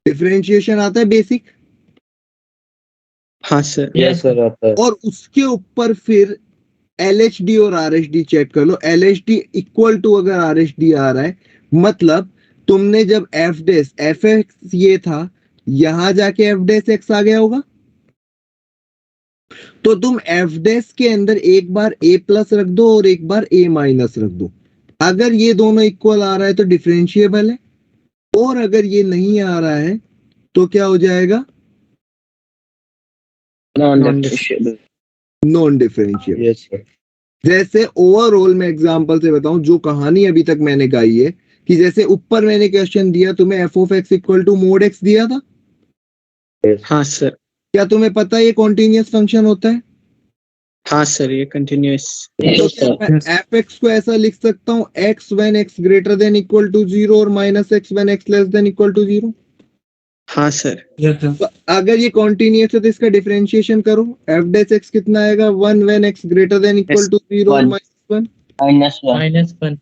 Differentiation आता है बेसिक, हाँ sir. Yes, sir. आता है. और उसके ऊपर फिर LHD और RHD चेक कर लो। LHD इक्वल टू अगर RHD आ रहा है मतलब तुमने जब fx ये था, यहां जाके f' आ गया होगा, तो तुम f' के अंदर एक बार a प्लस रख दो और एक बार a माइनस रख दो। अगर ये दोनों इक्वल आ रहा है तो डिफरेंशिएबल है, और अगर ये नहीं आ रहा है तो क्या हो जाएगा? Non-differentiable. Non differentiable. Yes, sir. जैसे ओवरऑल मैं एग्जांपल से बताऊं, जो कहानी अभी तक मैंने गाई है कि जैसे ऊपर मैंने क्वेश्चन दिया तुम्हें f of x equal to mod x दिया था, हाँ sir. क्या तुम्हें पता है ये कॉन्टिन्यूअस फंक्शन होता है? हाँ sir. ये continuous. तो Yes, क्या sir. मैं fx को ऐसा लिख सकता हूँ x when x greater than equal to 0 और minus x when x less than equal to 0? हाँ sir. Yes, sir. तो अगर ये कॉन्टिन्यूअस है तो इसका डिफरेंशिएशन करो, f' कितना आएगा? 1 when x greater than equal to 0 और One. माइनस 1। -1. -1.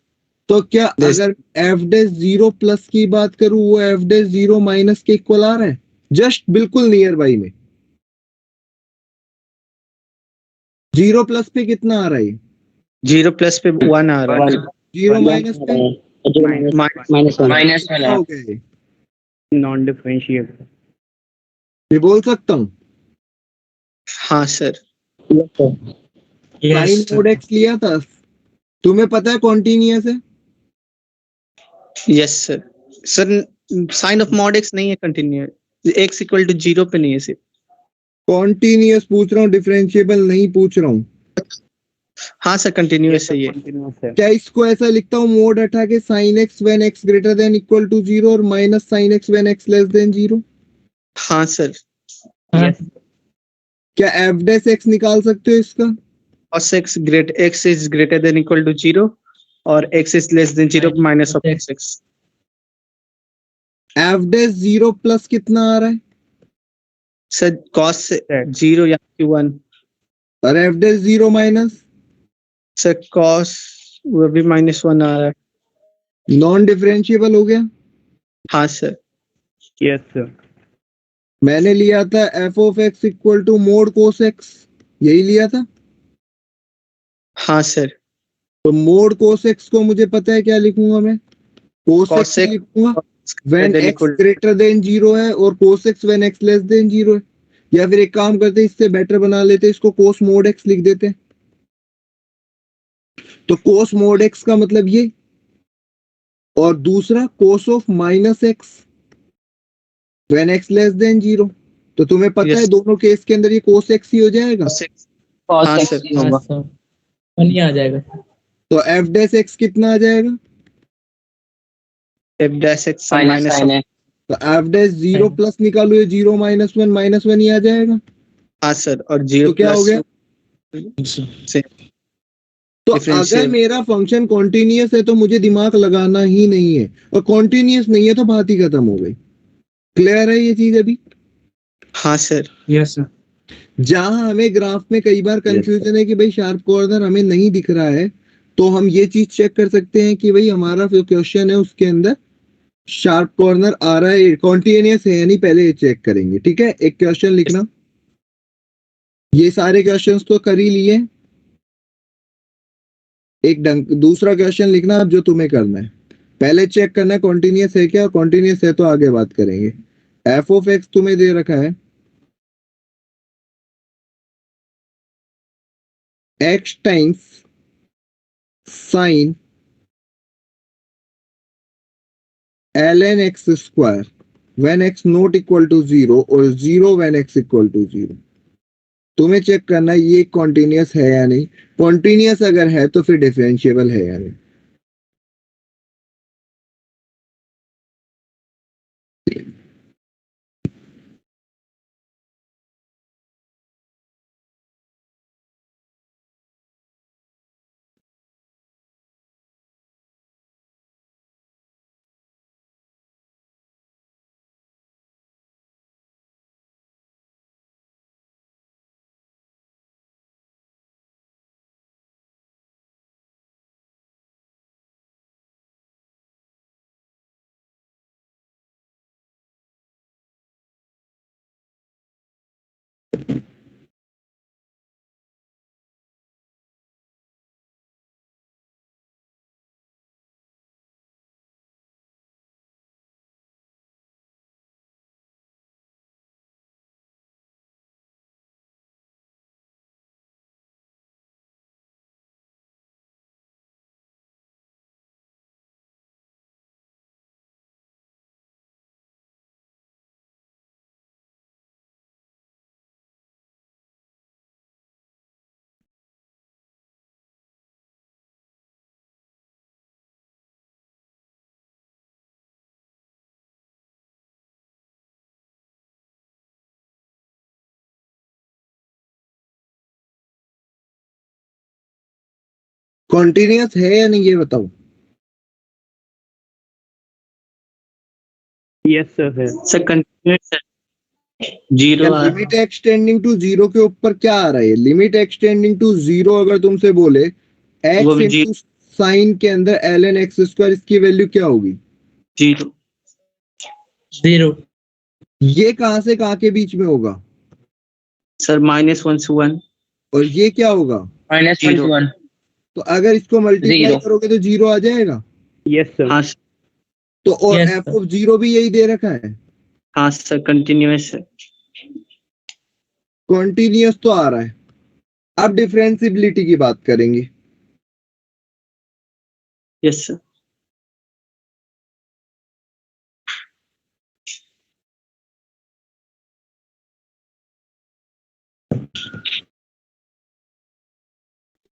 तो क्या Yes. अगर f' 0 प्लस की बात करूं वो f' 0 माइनस के इक्वल आ रहा है? जस्ट बिल्कुल नियर बाई में 0 प्लस पे कितना आ रहा है? 0 प्लस पे 1 आ रहा है. 0 माइनस पे -1. क्या हो गया ये? Non differentiable. ये बोल सकता हूँ हाँ sir. Yes, sine sir. Mod x लिया था, तुम्हें पता है कॉन्टिन्यूअस है? Yes sir. Sir, sine of mod x नहीं है कंटिन्यूअस. x इक्वल टू 0 पे नहीं है सिर्फ. कॉन्टिन्यूअस पूछ रहा हूँ, डिफरेंशिएबल नहीं पूछ रहा हूँ। हाँ सर कंटिन्यूअस है ये. क्या इसको ऐसा लिखता हूँ मोड हटा के sine x when x greater than equal to 0 और minus sine x when x less than 0? हाँ सर. हाँ. क्या f' निकाल सकते हो इसका? cos x is greater than equal to 0 और x is less than 0 minus of cos x. f' 0 plus कितना आ रहा है? सर cos 0 या 1. और f' 0 माइनस? सर cos वो भी -1 आ रहा है। नॉन डिफरेंशिएबल हो गया। हाँ सर। Yes sir. मैंने लिया था f of x equal to mod cos x, यही लिया था। हाँ सर। तो मोड कोस एक्स को मुझे पता है क्या लिखूंगा मैं, कोस एक्स Cos x लिखूंगा when then x equal- greater than 0 है और cos x when x less than 0 है। या फिर एक काम करते हैं, इससे बेटर बना लेते हैं, इसको कोस मोड एक्स लिख देते हैं। तो कोस मोड एक्स का मतलब ये, और दूसरा cos of minus x when x less than 0। तो तुम्हें पता है Yes. दोनों केस के अंदर ये कोस एक्स ही हो जाएगा। Cos x cos हाँ x सर। ही होगा। हाँ, वन ही आ जाएगा। तो एफ डैश एक्स कितना आ जाएगा, f dash x minus minus sine है। तो एफ डैश 0 प्लस निकालो, ये 0 -1 ही आ जाएगा। हाँ सर। और 0 तो क्या हो गया, से तो Differential. अगर मेरा फंक्शन कॉन्टिन्यूअस है तो मुझे दिमाग लगाना ही नहीं है, और कॉन्टिन्यूअस नहीं है तो बात ही खत्म हो गई। क्लियर है ये चीज अभी। हाँ सर। Yes sir. जहां हमें ग्राफ में कई बार कंफ्यूजन है कि भाई शार्प कॉर्नर हमें नहीं दिख रहा है, तो हम ये चीज चेक कर सकते हैं कि भाई हमारा जो क्वेश्चन है उसके अंदर शार्प कॉर्नर आ रहा है, कॉन्टिन्यूअस है या नहीं, पहले ये चेक करेंगे। ठीक है, एक क्वेश्चन लिखना, ये सारे क्वेश्चंस तो कर ही लिए। एक दूसरा क्वेश्चन लिखना अब, जो तुम्हें करना है पहले चेक करना है कॉन्टिन्यूअस है क्या, और कॉन्टिन्यूअस है तो आगे बात करेंगे। एफ ऑफ एक्स तुम्हें दे रखा है x times sine ln x स्क्वायर when x not equal to 0 और 0 व्हेन x इक्वल टू 0। तुम्हें चेक करना है ये कॉन्टिन्यूअस है या नहीं। कॉन्टिन्यूअस अगर है तो फिर डिफरेंशिएबल है या नहीं। कॉन्टिन्यूअस है या नहीं ये बताओ। यस सर है। सर कंटिन्यूअस है। 0 आ लिमिट एक्सटेंडिंग टू 0 के ऊपर क्या आ रहा है, लिमिट एक्सटेंडिंग टू 0 अगर तुमसे बोले वो x भी इंटू साइन के अंदर ln x स्क्वायर, इसकी वैल्यू क्या होगी, 0। 0। ये कहां से कहां के बीच में होगा, सर -1 से 1। और ये क्या होगा। -1 to 1। तो अगर इसको मल्टीप्लाई 0। करोगे तो 0 आ जाएगा। Yes sir. हाँ तो और Yes, एफ sir. ऑफ 0 भी यही दे रखा है, हाँ सर कंटिन्यूअस है। कॉन्टिन्यूअस तो आ रहा है। अब डिफरेंशिएबिलिटी की बात करेंगे। Yes sir.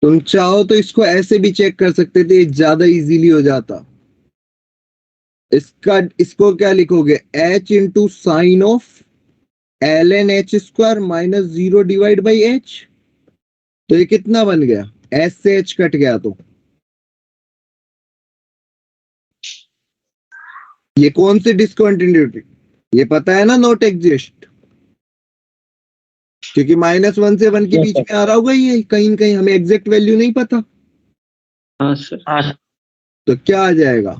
तुम चाहो तो इसको ऐसे भी चेक कर सकते थे, ज्यादा इजीली हो जाता। इसको क्या लिखोगे, h into sign of ln h square minus 0 divide by h। तो ये कितना बन गया, s से h कट गया तो ये कौन सी डिसकंटिन्यूटी, ये पता है ना, नॉट एग्जिस्ट, क्योंकि -1 से 1 के Yes, बीच sir. में आ रहा होगा ये कहीं न कहीं, हमें एग्जैक्ट वैल्यू नहीं पता। हाँ सर, तो क्या आ जाएगा?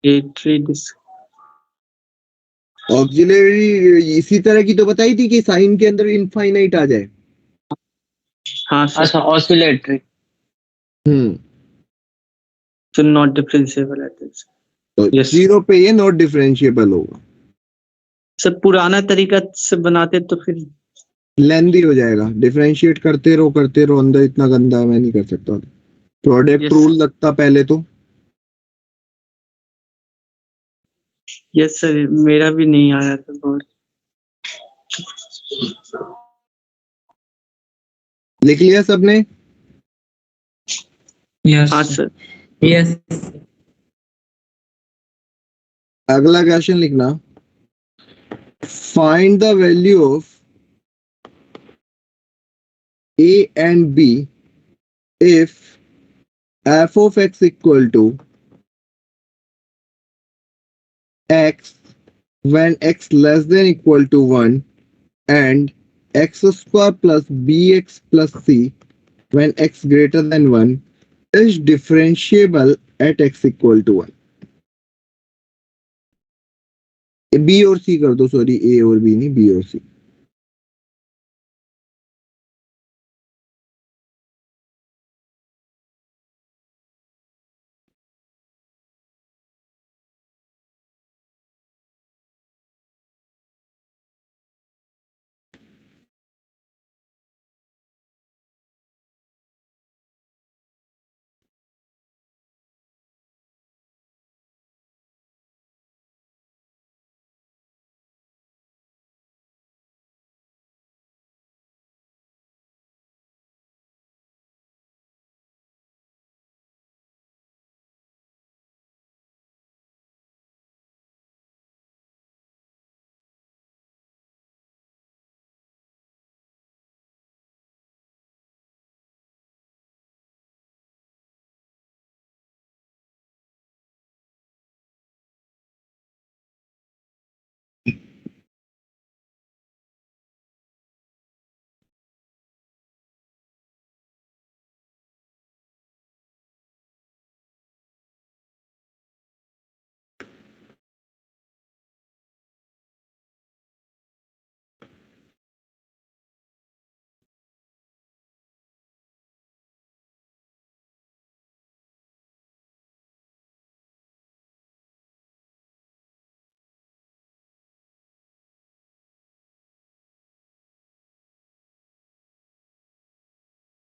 8 ऑक्सिलरी इसी तरह की तो बताई थी कि साइन के अंदर इनफाइनाइट आ जाए। हाँ सर, ऑसिलेटरी। तो नॉट डिफरेंशिएबल है this। तो Yes। 0 पे ये नॉट डिफरेंशिएबल होगा, सर पुराना तरीका से बनाते तो फिर लेंदी हो जाएगा। डिफरेंशिएट करते रहो अंदर, इतना गंदा है, मैं नहीं कर सकता। Product Yes। रूल लगता पहले तो। यस सर, मेरा भी नहीं आया था बहुत। लिख लिया सबने? यस हाँ सर, Yes. अगला क्वेश्चन लिखना, find the value of a and b if f of x equal to x when x less than equal to 1 and x square plus bx plus c when x greater than 1 is differentiable at x equal to 1। b और c कर दो, sorry a और b नहीं, b और c।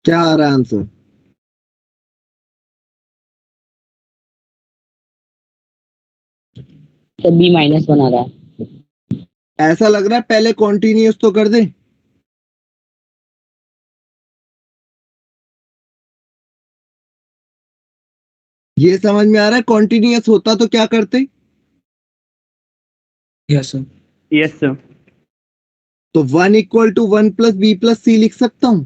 क्या आ रहा है answer? तो बी माइनस बना रहा है। ऐसा लग रहा है पहले कॉन्टिन्यूस तो कर दे। ये समझ में आ रहा है, कॉन्टिन्यूस होता तो क्या करते? Yes sir. Yes, sir. तो 1 equal to 1 plus B plus C लिख सकता हूं।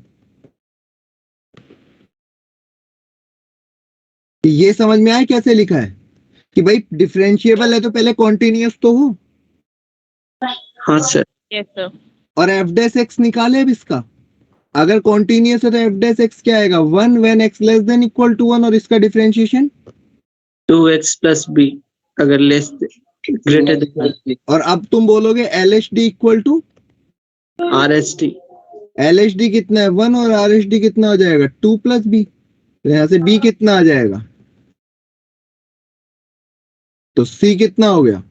ये समझ में आया कैसे लिखा है कि भाई डिफरेंशिएबल है तो पहले कॉन्टिन्यूस तो हो, हाँ सर, Yes, sir. और एफ डैश एक्स निकाले अब इसका। अगर कॉन्टिन्यूस है तो एफ डैश एक्स क्या आएगा? 1 when x less than equal to 1, और इसका डिफरेंशिएशन 2x प्लस b अगर लेस ग्रेटर देन और अब तुम बोलोगे L H D equal to RST। L H D कितना है? 1, और आर एच डी कितना हो जाएगा? 2 प्लस बी। तो यहां से बी कितना आ जाएगा? तो सी कितना हो गया?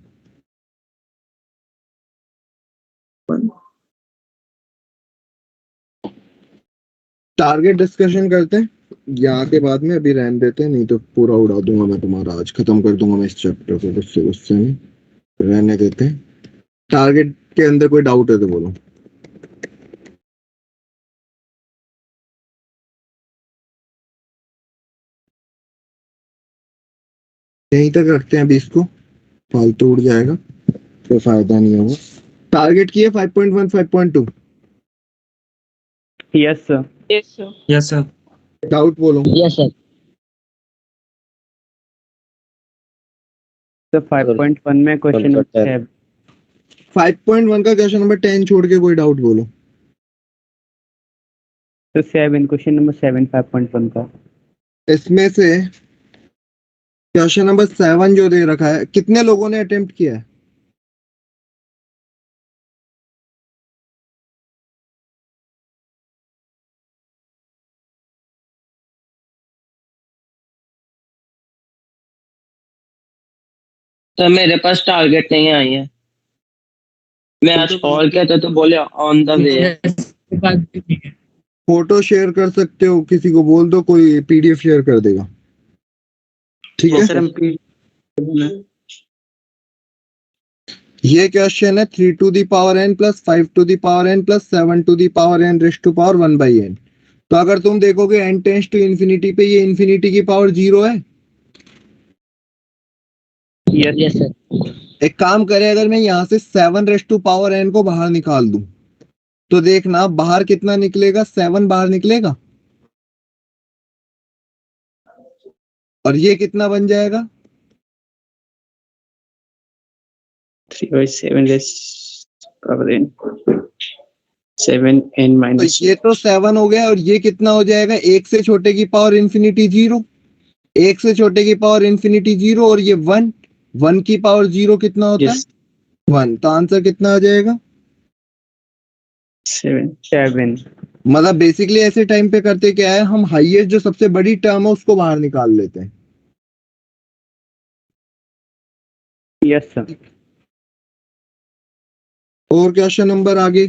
टारगेट डिस्कशन करते हैं यहाँ के बाद में, अभी रहने देते हैं, नहीं तो पूरा उड़ा दूंगा मैं तुम्हारा, आज खत्म कर दूंगा मैं इस चैप्टर को, गुस्से में रहने देते हैं। टारगेट के अंदर कोई डाउट है तो बोलो। यहीं तक रखते हैं अभी इसको, फालतू उड़ जाएगा तो फायदा नहीं होगा। टारगेट की है 5.1 5.2। Yes, sir. Yes, sir. Yes sir. Doubt बोलो। Yes sir. So 5.1 में क्वेश्चन नंबर 7। 5.1 का क्वेश्चन नंबर 10 छोड़ के कोई डाउट बोलो। तो 7 क्वेश्चन नंबर 7 5.1 का। इसमें से क्वेश्चन नंबर 7 जो दे रखा है, कितने लोगों ने अटेम्प्ट किया है? तो मेरे पास टारगेट नहीं आई है। मैं आज कॉल किया था तो बोले ऑन द वे है। के पास भी नहीं है। फोटो शेयर कर सकते हो, किसी को बोल दो, कोई पीडीएफ शेयर कर देगा। ठीक है, सर हम ये क्वेश्चन है 3 to the power n plus 5 to the power n plus 7 to the power n raised to power 1 by n। तो अगर तुम देखोगे n टेंस टू इन्फिनिटी पे ये इन्फिनिटी की पावर 0 है। Yes sir. एक काम करे, अगर मैं यहाँ से 7 रेस्ट टू पावर n को बाहर निकाल दूं तो देखना बाहर कितना निकलेगा, 7 बाहर निकलेगा और ये कितना बन जाएगा, 3/7 power n 7n तो minus ये तो 7 हो गया और ये कितना हो जाएगा, 1 से छोटे की पावर इन्फिनिटी 0, 1 से छोटे की पावर इन्फिनिटी 0 और ये 1, 1 की पावर 0 कितना होता है, 1। तो आंसर कितना आ जाएगा, 7 मतलब बेसिकली ऐसे टाइम पे करते क्या है, हम हाईएस्ट जो सबसे बड़ी टर्म है उसको बाहर निकाल लेते हैं। Yes sir. और क्वेश्चन नंबर आगे,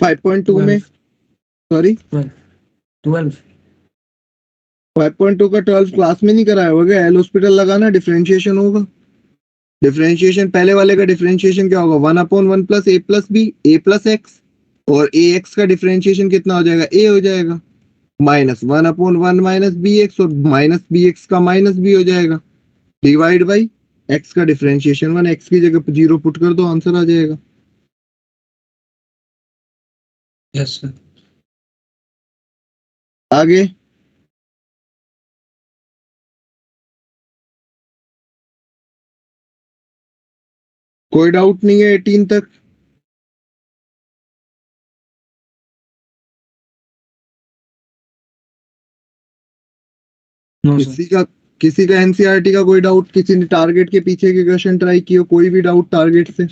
फाइव पॉइंट टू में, सॉरी 12 5.2 का 12 क्लास में नहीं कराया होगा, एल हॉस्पिटल लगाना, डिफरेंशिएशन होगा। डिफरेंशिएशन पहले वाले का डिफरेंशिएशन क्या होगा, 1/1 प्लस ए प्लस बी ए प्लस एक्स, और ए एक्स का डिफरेंशिएशन कितना हो जाएगा, ए हो जाएगा, माइनस 1/1 माइनस बी एक्स, और माइनस बी एक्स का माइनस बी हो जाएगा, डिवाइड बाई एक्स का डिफरेंशिएशन 1, एक्स की जगह 0 पुट कर दो, आंसर आ जाएगा। Yes sir. आगे कोई डाउट नहीं है 18 तक? No sir. किसी का एनसीईआरटी का कोई डाउट, किसी ने टारगेट के पीछे के क्वेश्चन ट्राई किए, कोई भी डाउट टारगेट से?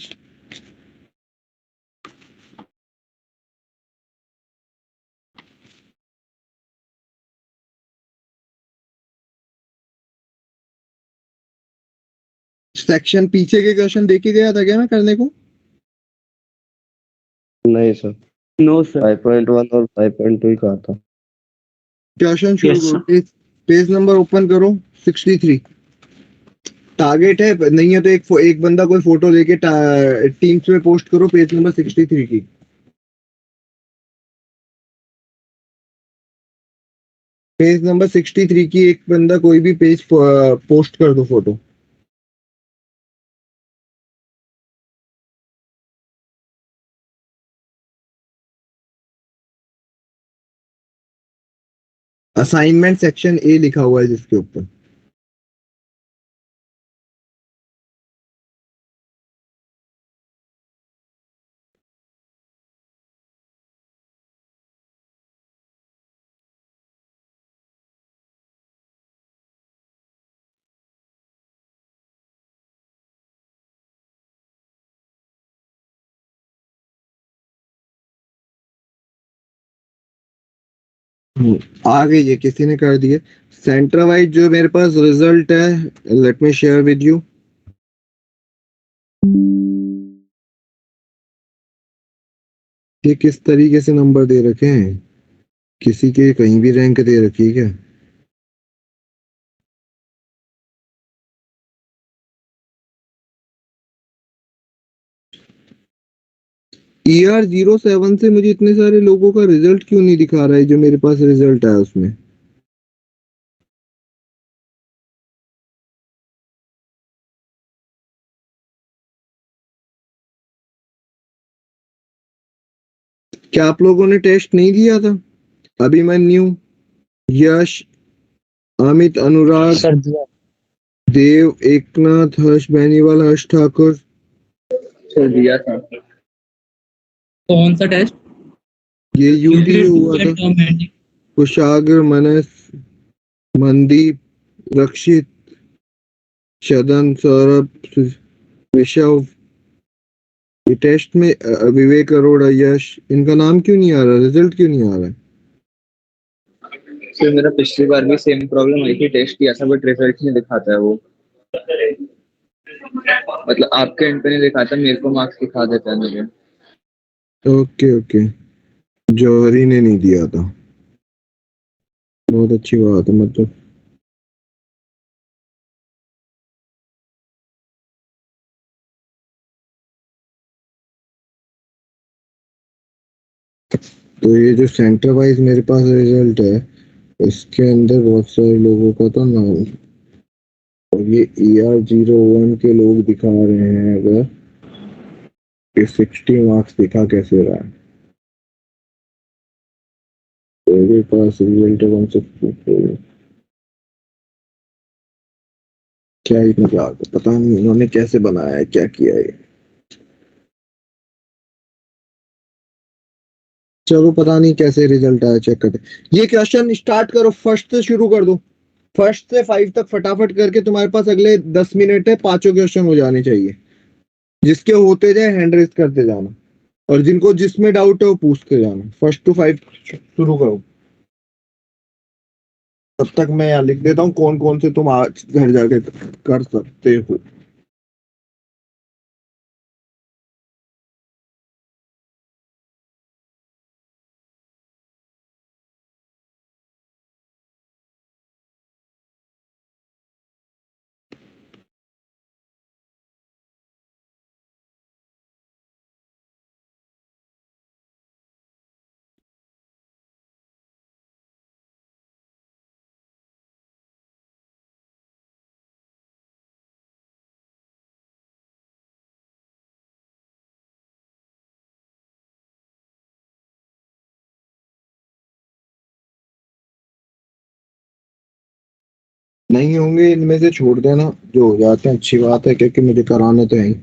सेक्शन पीछे के क्वेश्चन देखे गया था क्या मैं करने को? नहीं सर, नो सर। 5.1 और 5.2 ही कहा था। क्वेश्चन शुरू Yes, करो, पेज नंबर ओपन करो 63। टारगेट है, नहीं है तो एक बंदा कोई फोटो लेके टीम्स में पोस्ट करो पेज नंबर 63 की। पेज नंबर 63 की एक बंदा कोई भी पेज पोस्ट कर दो फोटो। असाइनमेंट सेक्शन ए लिखा हुआ है जिसके ऊपर। आगे ये किसी ने कर दिए सेंटर वाइज, जो मेरे पास रिजल्ट है, let me share with you. ये किस तरीके से नंबर दे रखे हैं, किसी के कहीं भी रैंक दे रखी है क्या? ER 07 से मुझे इतने सारे लोगों का रिजल्ट क्यों नहीं दिखा रहा है जो मेरे पास रिजल्ट आया उसमें? क्या आप लोगों ने टेस्ट नहीं दिया था? अभिमन्यु, यश, अमित, अनुराग, सर दिया देव, एकनाथ, हर्ष बेनीवाल, हर्ष ठाकुर, सर दिया था। कौन सा टेस्ट? ये यूटी जो हुआ था, टर्म है। कुशाग्र, मनस, मनदीप, रक्षित, शदन, सौरभ, विशव, ये टेस्ट में विवेक अरोड़ा, यश, इनका नाम क्यों नहीं आ रहा, रिजल्ट क्यों नहीं आ रहा है? सर मेरा पिछली बार भी सेम प्रॉब्लम आई थी, टेस्ट किया था बट रिजल्ट नहीं दिखाता है वो। मतलब आपके एंड पे नहीं दिखाता, मेरे को मार्क्स दिखा देता है मुझे। ओके ओके, जौहरी ने नहीं दिया था, बहुत अच्छी बात है। मतलब तो ये जो सेंटर वाइज मेरे पास रिजल्ट है, इसके अंदर बहुत सारे लोगों का तो नाम, और ये ER01 के लोग दिखा रहे हैं, अगर ये 60 मार्क्स दिखा कैसे रहा है? मेरे पास रिजल्ट है 164, क्या ही मजाक है, पता नहीं इन्होंने कैसे बनाया है, क्या किया है। चलो पता नहीं कैसे रिजल्ट आया, चेक करते। ये क्वेश्चन स्टार्ट करो, फर्स्ट से शुरू कर दो, फर्स्ट से 5 तक फटाफट करके, तुम्हारे पास अगले 10 मिनट है, पांचों क्वेश्चन हो जाने चाहिए। जिसके होते जाए हैंड रेस करते जाना, और जिनको जिसमें डाउट है वो पूछते जाना। फर्स्ट टू 5 शुरू करो। तब तक मैं यहाँ लिख देता हूँ कौन कौन से तुम आज घर जाके कर सकते हो। नहीं होंगे इनमें से छोड़ देना, जो हो जाते हैं अच्छी बात है, क्योंकि मुझे कराने तो है ही।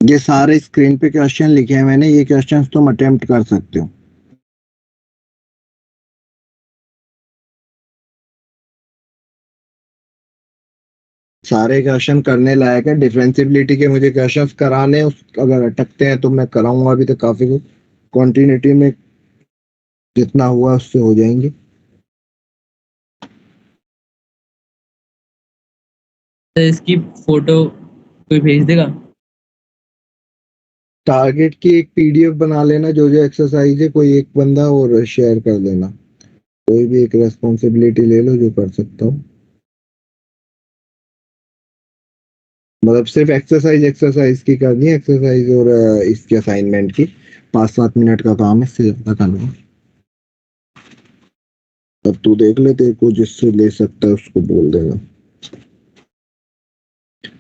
ये सारे स्क्रीन पे क्वेश्चन लिखे हैं मैंने, ये क्वेश्चंस तुम अटेम्प्ट कर सकते हो। सारे क्वेश्चन करने लायक है। डिफरेंशियबिलिटी के मुझे क्वेश्चंस कराने, अगर अटकते हैं तो मैं कराऊंगा। अभी तक काफी कुछ कॉन्टिन्यूटी में जितना हुआ उससे हो जाएंगे। तो इसकी फोटो कोई भेज देगा? टारगेट की एक पीडीएफ बना लेना, जो जो एक्सरसाइज है, कोई एक बंदा, और शेयर कर देना। कोई भी एक रेस्पॉन्सिबिलिटी ले लो जो कर सकता हो। मतलब सिर्फ एक्सरसाइज की करनी है, एक्सरसाइज और इसकी असाइनमेंट की 5-7 मिनट का काम है, इससे ज्यादा करना। अब तू देख ले, तेरे को जिससे ले सकता है उसको बोल देना।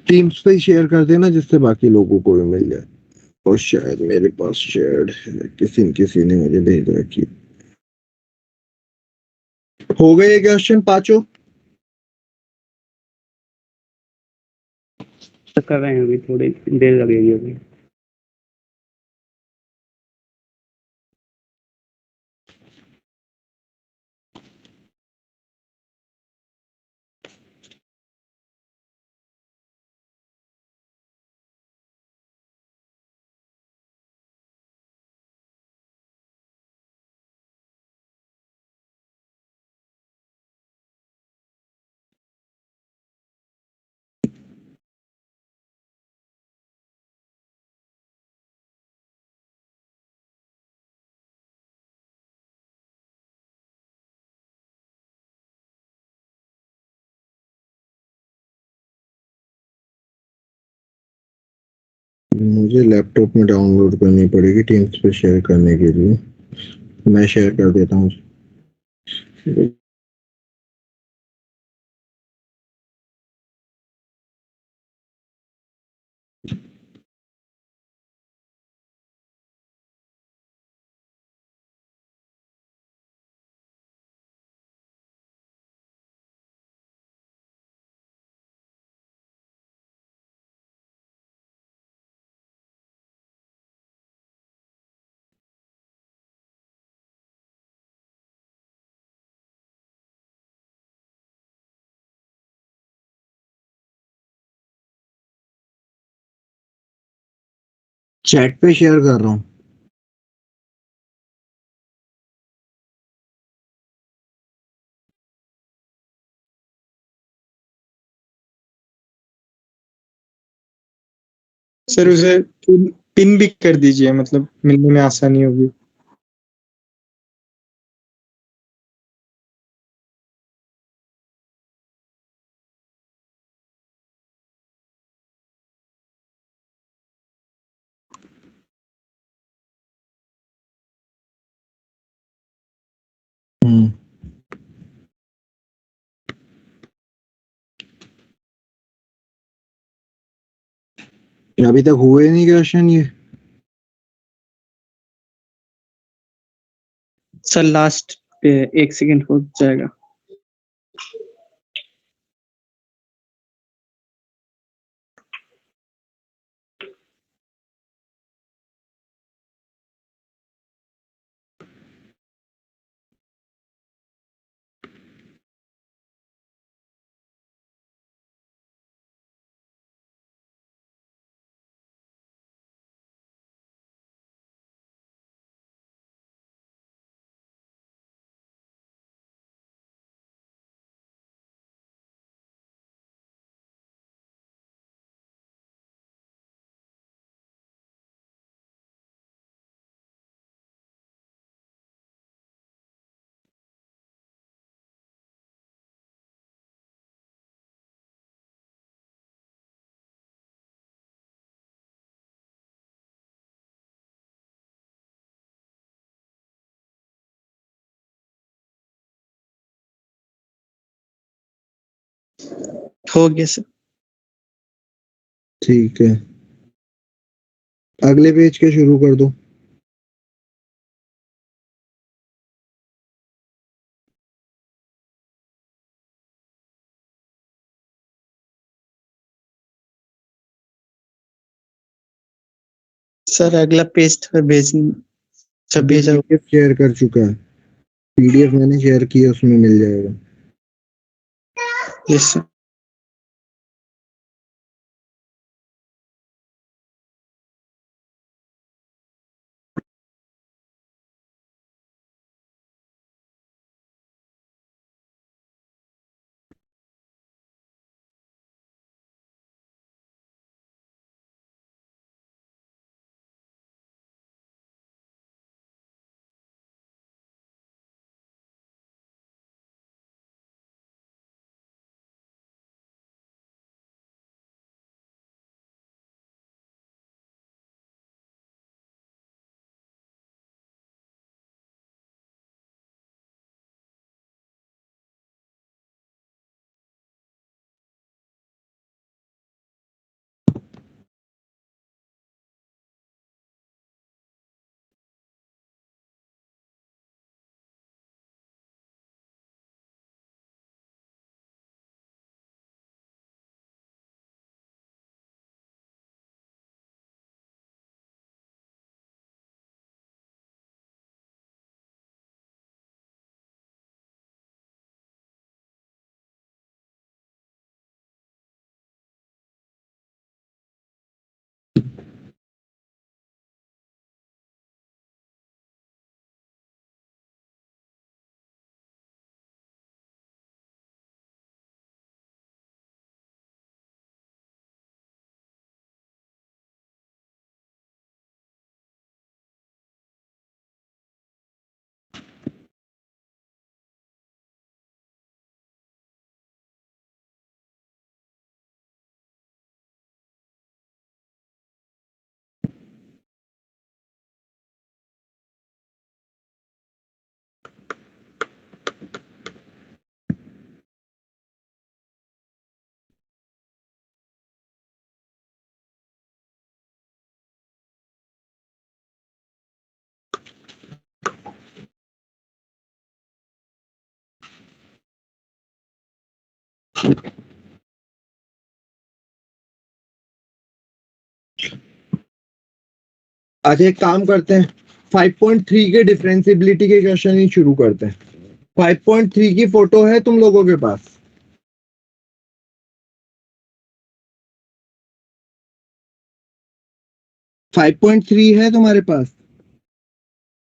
टीम्स पे शेयर कर देना जिससे बाकी लोगों को भी मिल जाए। और शायद मेरे पास शेयर्ड है, किसी ने मुझे भेज रखी। हो गए ये क्वेश्चन पांचों? तो कर रहे हैं, अभी थोड़ी देर लगेगी अभी। मुझे लैपटॉप में डाउनलोड करनी पड़ेगी टीम्स पे शेयर करने के लिए। मैं शेयर कर देता हूँ। चैट पे शेयर कर रहा हूँ। सर उसे पिन भी कर दीजिए, मतलब मिलने में आसानी होगी। अभी तक हुए नहीं क्वेश्चन ये। सर लास्ट 1 सेकंड हो जाएगा। हो गया सर। ठीक है, अगले पेज के शुरू कर दो। सर अगला पेज पर भेज सब भेजा हुआ। पीडीएफ शेयर कर चुका है, पीडीएफ मैंने शेयर किया, उसमें मिल जाएगा। Yes sir. आज एक काम करते हैं, 5.3 के डिफरेंशिएबिलिटी के क्वेश्चन ही शुरू करते हैं। 5.3 की फोटो है तुम लोगों के पास? फाइव 5.3 है तुम्हारे पास?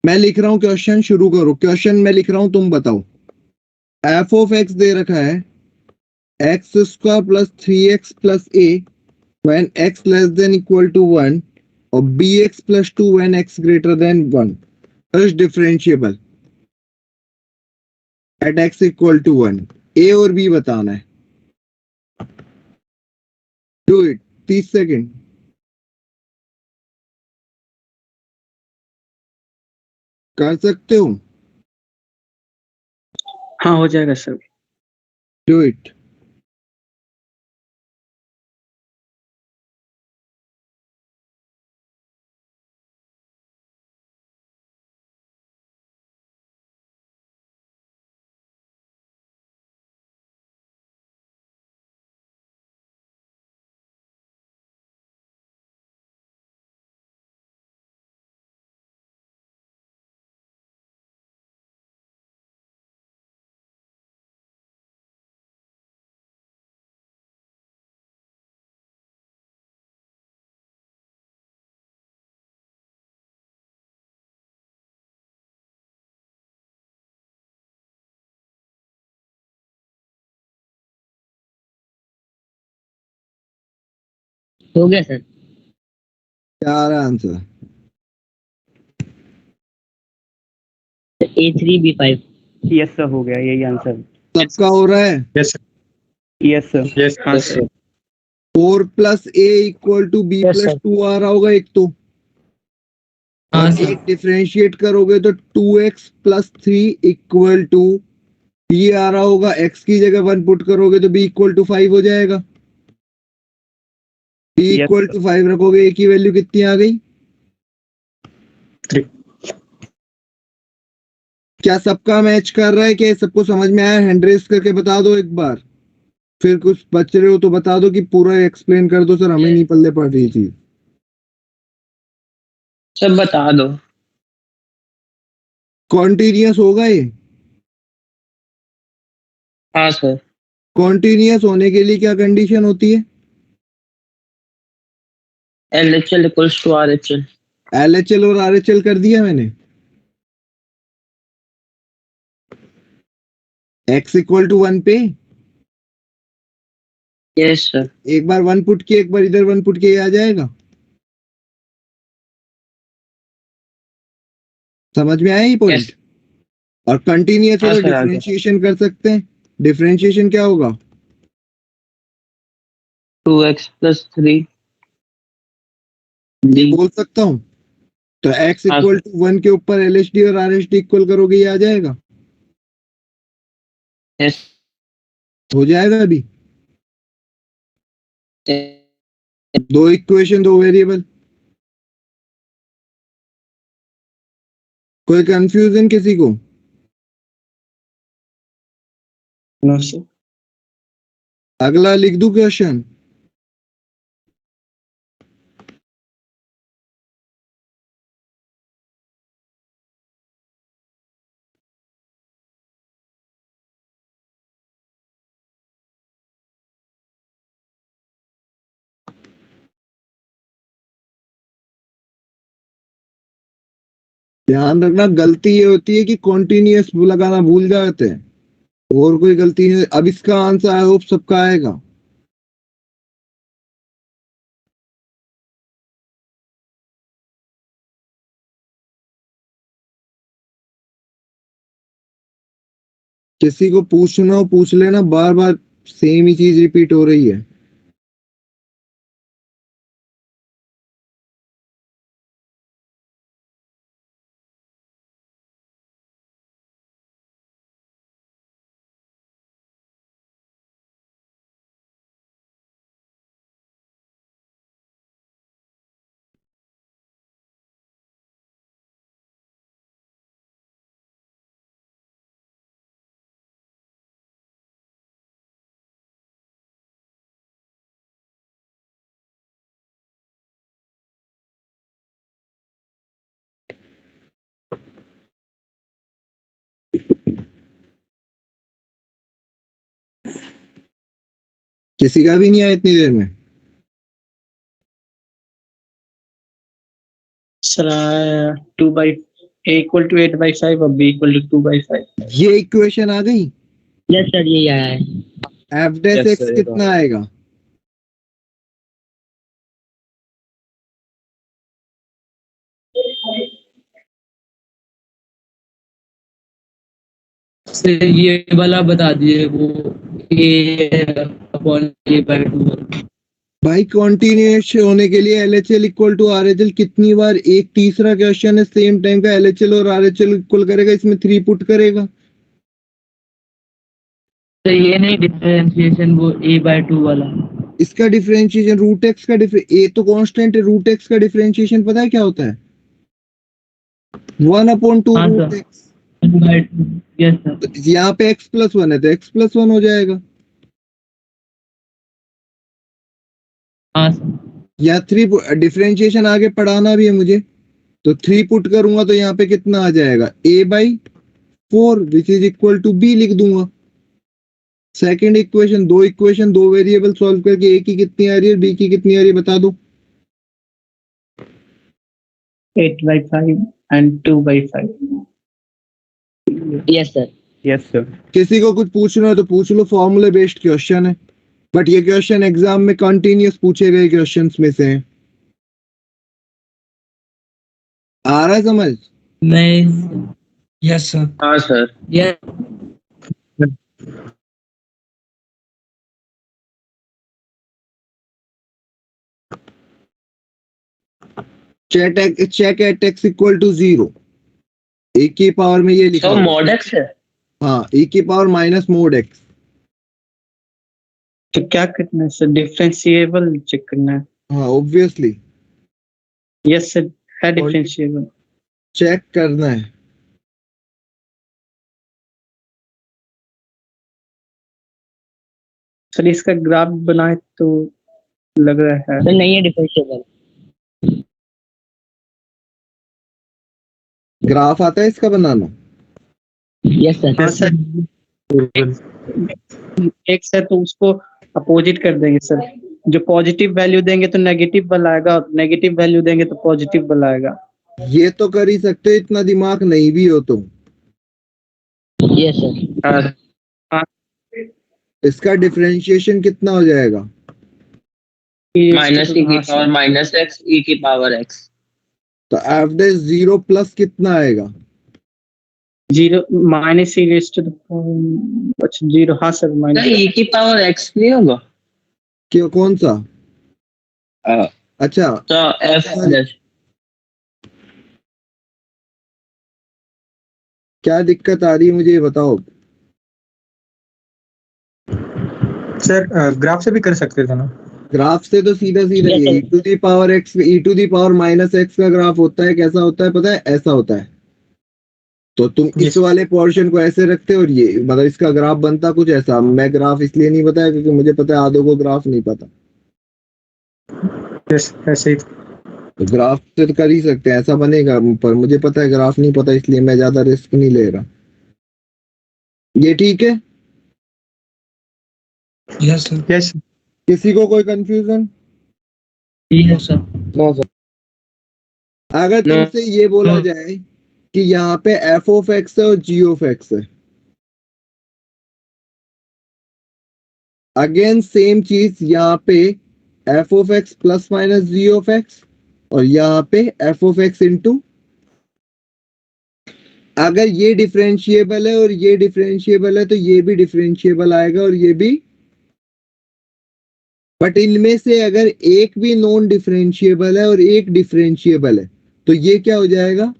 मैं लिख रहा हूं, क्वेश्चन शुरू करो। क्वेश्चन मैं लिख रहा हूं, तुम बताओ। एफ ऑफ एक्स दे रखा है x square plus 3x plus a when x less than equal to 1 और bx plus 2 when x greater than 1 is differentiable at x equal to 1। A और बी बताना है। Do it, 30 second. कर सकते हो? हाँ हो जाएगा सर। Do it. हो गया सर। क्या आ रहा है आंसर? A3B5। यस सर, हो गया, यही आंसर। सबका हो रहा है? Yes yes sir. यस हाँ sir. 4 plus a equal to b Yes, plus sir. 2 आ रहा होगा एक तो, हाँ और सर। एक डिफरेंशिएट करोगे तो 2x plus 3 equal to B आ रहा होगा। x की जगह 1 पुट करोगे तो b इक्वल टू 5 हो जाएगा। b Yes, equal sir. To 5 रखोगे, a की वैल्यू कितनी आ गई? 3। क्या सबका मैच कर रहा है? क्या सबको समझ में आया? हैंड रेस करके बता दो एक बार। फिर कुछ बच रहे हो तो बता दो कि पूरा एक्सप्लेन कर दो सर, हमें नहीं पल्ले पड़ रही थी। सब बता दो। कॉन्टिन्यूअस होगा ये? हाँ सर। कॉन्टिन्यूअस होने के लिए क्या कंडीशन होती है? LHL equals to RHL। LHL और RHL कर दिया मैंने। x इक्वल टू 1 पे यस सर। एक बार 1 पुट किए, एक बार इधर 1 पुट किए, आ जाएगा। समझ में आया ये पॉइंट? और कंटिन्यूअस हाँ है तो सर, आ गया। डिफरेंशिएशन कर सकते हैं। डिफरेंशिएशन क्या होगा? 2x प्लस 3 ये बोल सकता हूँ। तो x हाँ इक्वल टू 1 के ऊपर LHD और RHD इक्वल करोगे, ये आ जाएगा। यस। हो जाएगा अभी। दो इक्वेशन, दो वेरिएबल। कोई कंफ्यूजन किसी को? No sir. अगला लिख दूं क्वेश्चन? ध्यान रखना, गलती ये होती है कि कॉन्टिन्यूअस लगाना भूल जाते हैं, और कोई गलती नहीं। अब इसका आंसर आई होप सबका आएगा। किसी को पूछना हो पूछ लेना, बार बार सेम ही चीज रिपीट हो रही है। किसी का भी नहीं आया इतनी देर में? सर 2/a इक्वल टू 8/5 और b इक्वल टू 2/5। ये इक्वेशन आ गई। यस सर, यही आया है। F dash Yes, x sir, कितना आएगा? सर ये वाला बता दिए, वो a/a/2। भाई कॉन्टिन्यूअस होने के लिए LHL इक्वल टू RHL कितनी बार? एक तीसरा क्वेश्चन है सेम टाइम का, LHL और RHL इक्वल करेगा, इसमें 3 पुट करेगा। तो ये नहीं डिफरेंशिएशन, वो a/2 वाला। इसका डिफरेंशिएशन रूट एक्स का ए तो कांस्टेंट है, रूट एक्स का डिफरेंशिएशन पता है क्या होता है? 1/2 हाँ root sir, x. 1/2। Yes sir. यहाँ पे x+1 है तो x+1 हो जाएगा। हाँ सर। या 3 डिफरेंशिएशन आगे पढ़ाना भी है मुझे, तो 3 पुट करूंगा तो यहाँ पे कितना आ जाएगा? a/4 which is equal to b लिख दूंगा। सेकंड इक्वेशन, दो वेरिएबल सॉल्व करके a की कितनी आ रही है, b की कितनी आ रही है बता दो। 8/5 and 2/5। Yes sir. Yes sir. किसी को कुछ पूछना है तो पूछ लो, फॉर्मूले बेस्ड क्वेश्चन है, बट ये क्वेश्चन एग्जाम में कंटिन्यूअस पूछे गए क्वेश्चंस में से हैं। आ रहा है समझ? नहीं। Yes sir. हाँ सर। Yes. Check at x equal to 0, A की पावर में ये लिखा तो हुआ है। मॉड एक्स है। हाँ, e की पावर माइनस मोड x। तो क्या करना है सर? डिफरेंशिएबल चेक करना है। हाँ ऑब्वियसली यस सर, है डिफरेंशिएबल। चेक करना है। सर इसका ग्राफ बनाए तो लग रहा है। नहीं है डिफरेंशिएबल। ग्राफ आता है इसका बनाना? Yes sir. हाँ सर, एक्स है तो उसको अपोजिट कर देंगे सर। जो पॉजिटिव वैल्यू देंगे तो नेगेटिव वाला आएगा, और नेगेटिव वैल्यू देंगे तो पॉजिटिव वाला आएगा। ये तो कर ही सकते हो, इतना दिमाग नहीं भी हो तुम। Yes sir. हाँ, इसका डिफरेंशिएशन कितना हो जाएगा? माइनस ई की हाँ पावर सर, माइनस एक्स ई की पावर एक्स। तो एफ डैश 0 प्लस कितना आएगा? 0 माइनस ई रेस्ट अच्छा 0, हाँ सर माइनस। ई की पावर एक्स नहीं होगा? क्यों, कौन सा? हाँ, अच्छा, तो एफ डैश। क्या दिक्कत आ रही है मुझे ये बताओ। सर ग्राफ से भी कर सकते थे ना? ग्राफ से तो सीधा सीधा Yes, ये sir. E to the power x, e to the power minus x का ग्राफ होता है। कैसा होता है पता है? ऐसा होता है। तो तुम इस Yes. वाले पोर्शन को ऐसे रखते हो, और ये मतलब इसका ग्राफ बनता कुछ ऐसा। मैं ग्राफ इसलिए नहीं बताया क्योंकि मुझे पता है आधों को ग्राफ नहीं पता। यस, ऐसे ही। तो ग्राफ से तो कर ही सकते हैं, ऐसा बनेगा, पर मुझे पता है ग्राफ नहीं पता, इसलिए मैं ज्यादा रिस्क नहीं ले रहा। ये ठीक है? Yes sir. यस। किसी को कोई confusion? Yes sir. No sir. अगर No. तुमसे ये बोला जाए कि यहाँ पे एफ ऑफ एक्स है और जी ऑफ एक्स है, अगेन सेम चीज, यहाँ पे f of x plus minus g of x, और यहाँ पे एफ ऑफ एक्स इंटू। अगर ये डिफरेंशिएबल है और ये डिफरेंशिएबल है तो ये भी डिफरेंशिएबल आएगा और ये भी। बट इनमें से अगर एक भी नॉन डिफरेंशिएबल है और एक डिफरेंशिएबल है तो ये क्या हो जाएगा?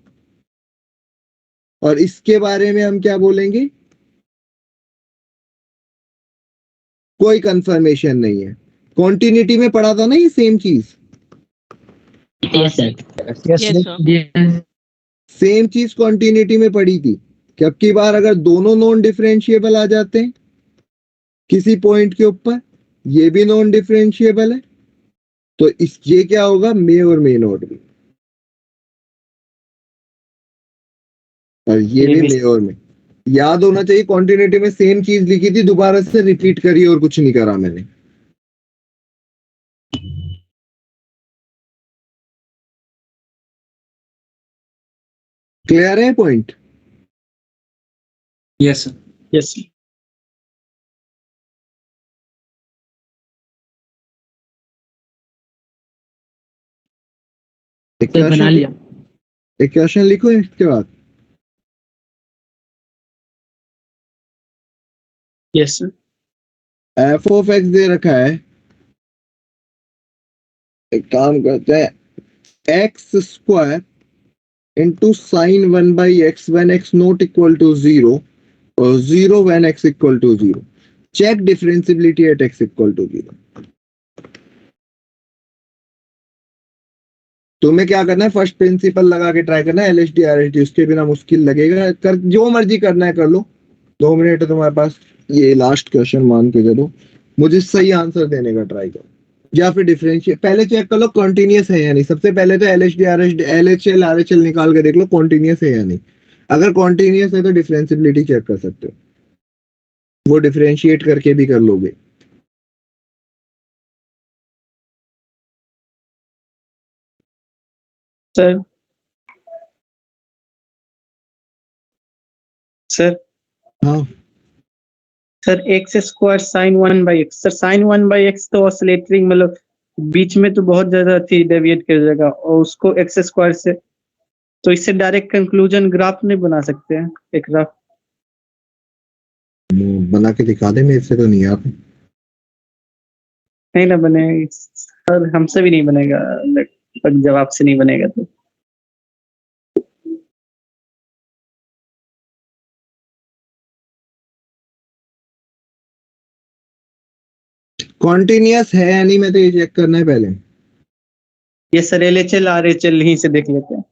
और इसके बारे में हम क्या बोलेंगे? कोई कंफर्मेशन नहीं है। कॉन्टिन्यूटी में पढ़ा था ना ये सेम चीज? Yes sir. Yes yes sir. Same चीज कॉन्टिन्यूटी में पढ़ी थी कि अब की बार अगर दोनों नॉन डिफरेंशिएबल आ जाते हैं किसी पॉइंट के ऊपर, ये भी नॉन डिफरेंशिएबल है, तो इस ये क्या होगा? मे और मे नॉट भी। और ये भी मे और मे। याद होना चाहिए, कॉन्टिन्यूटी में सेम चीज लिखी थी, दोबारा से रिपीट करी और कुछ नहीं करा मैंने। क्लियर है point? Yes sir. Yes. Sir बना लिया। एक क्वेश्चन लिखो इसके बाद। Yes sir. F of x दे रखा है, एक काम करते हैं, x square into sine 1/x when x not equal to 0 और 0 when x equal to 0। Check differentiability at x equal to 0। तुम्हें क्या करना है? फर्स्ट प्रिंसिपल लगा के ट्राई करना है, एलएचडी आरएचडी, उसके बिना मुश्किल लगेगा। कर जो मर्जी करना है कर लो, 2 मिनट है तुम्हारे पास। ये लास्ट क्वेश्चन मान के चलो, मुझे सही आंसर देने का ट्राई करो, या फिर डिफरेंशिएट पहले चेक कर लो कॉन्टिन्यूस है या नहीं। सबसे पहले तो एलएचडी आरएचडी एलएचएल आरएचएल निकाल के देख लो कॉन्टिन्यूस है या नहीं। अगर कॉन्टिन्यूस है तो डिफरेंशियबिलिटी चेक कर सकते हो, वो डिफरेंशिएट करके भी कर लोगे। सर सर हाँ, sir x square sine 1/x। Sir sine 1/x तो ऑसिलेटरी मतलब बीच में तो बहुत ज्यादा थी, डेविएट कर जाएगा, और उसको एक्स स्क्वायर से तो इससे डायरेक्ट कंक्लूजन ग्राफ नहीं बना सकते हैं एक ग्राफ। बना के दिखा दे, मेरे से तो नहीं आता। नहीं ना बने सर, हमसे भी नहीं बनेगा, लगभग जब आपसे नहीं बनेगा तो। कॉन्टिन्यूस है या नहीं, मैं तो ये चेक करना है पहले। ये सर एलएचएल आरएचएल यहीं से देख लेते हैं।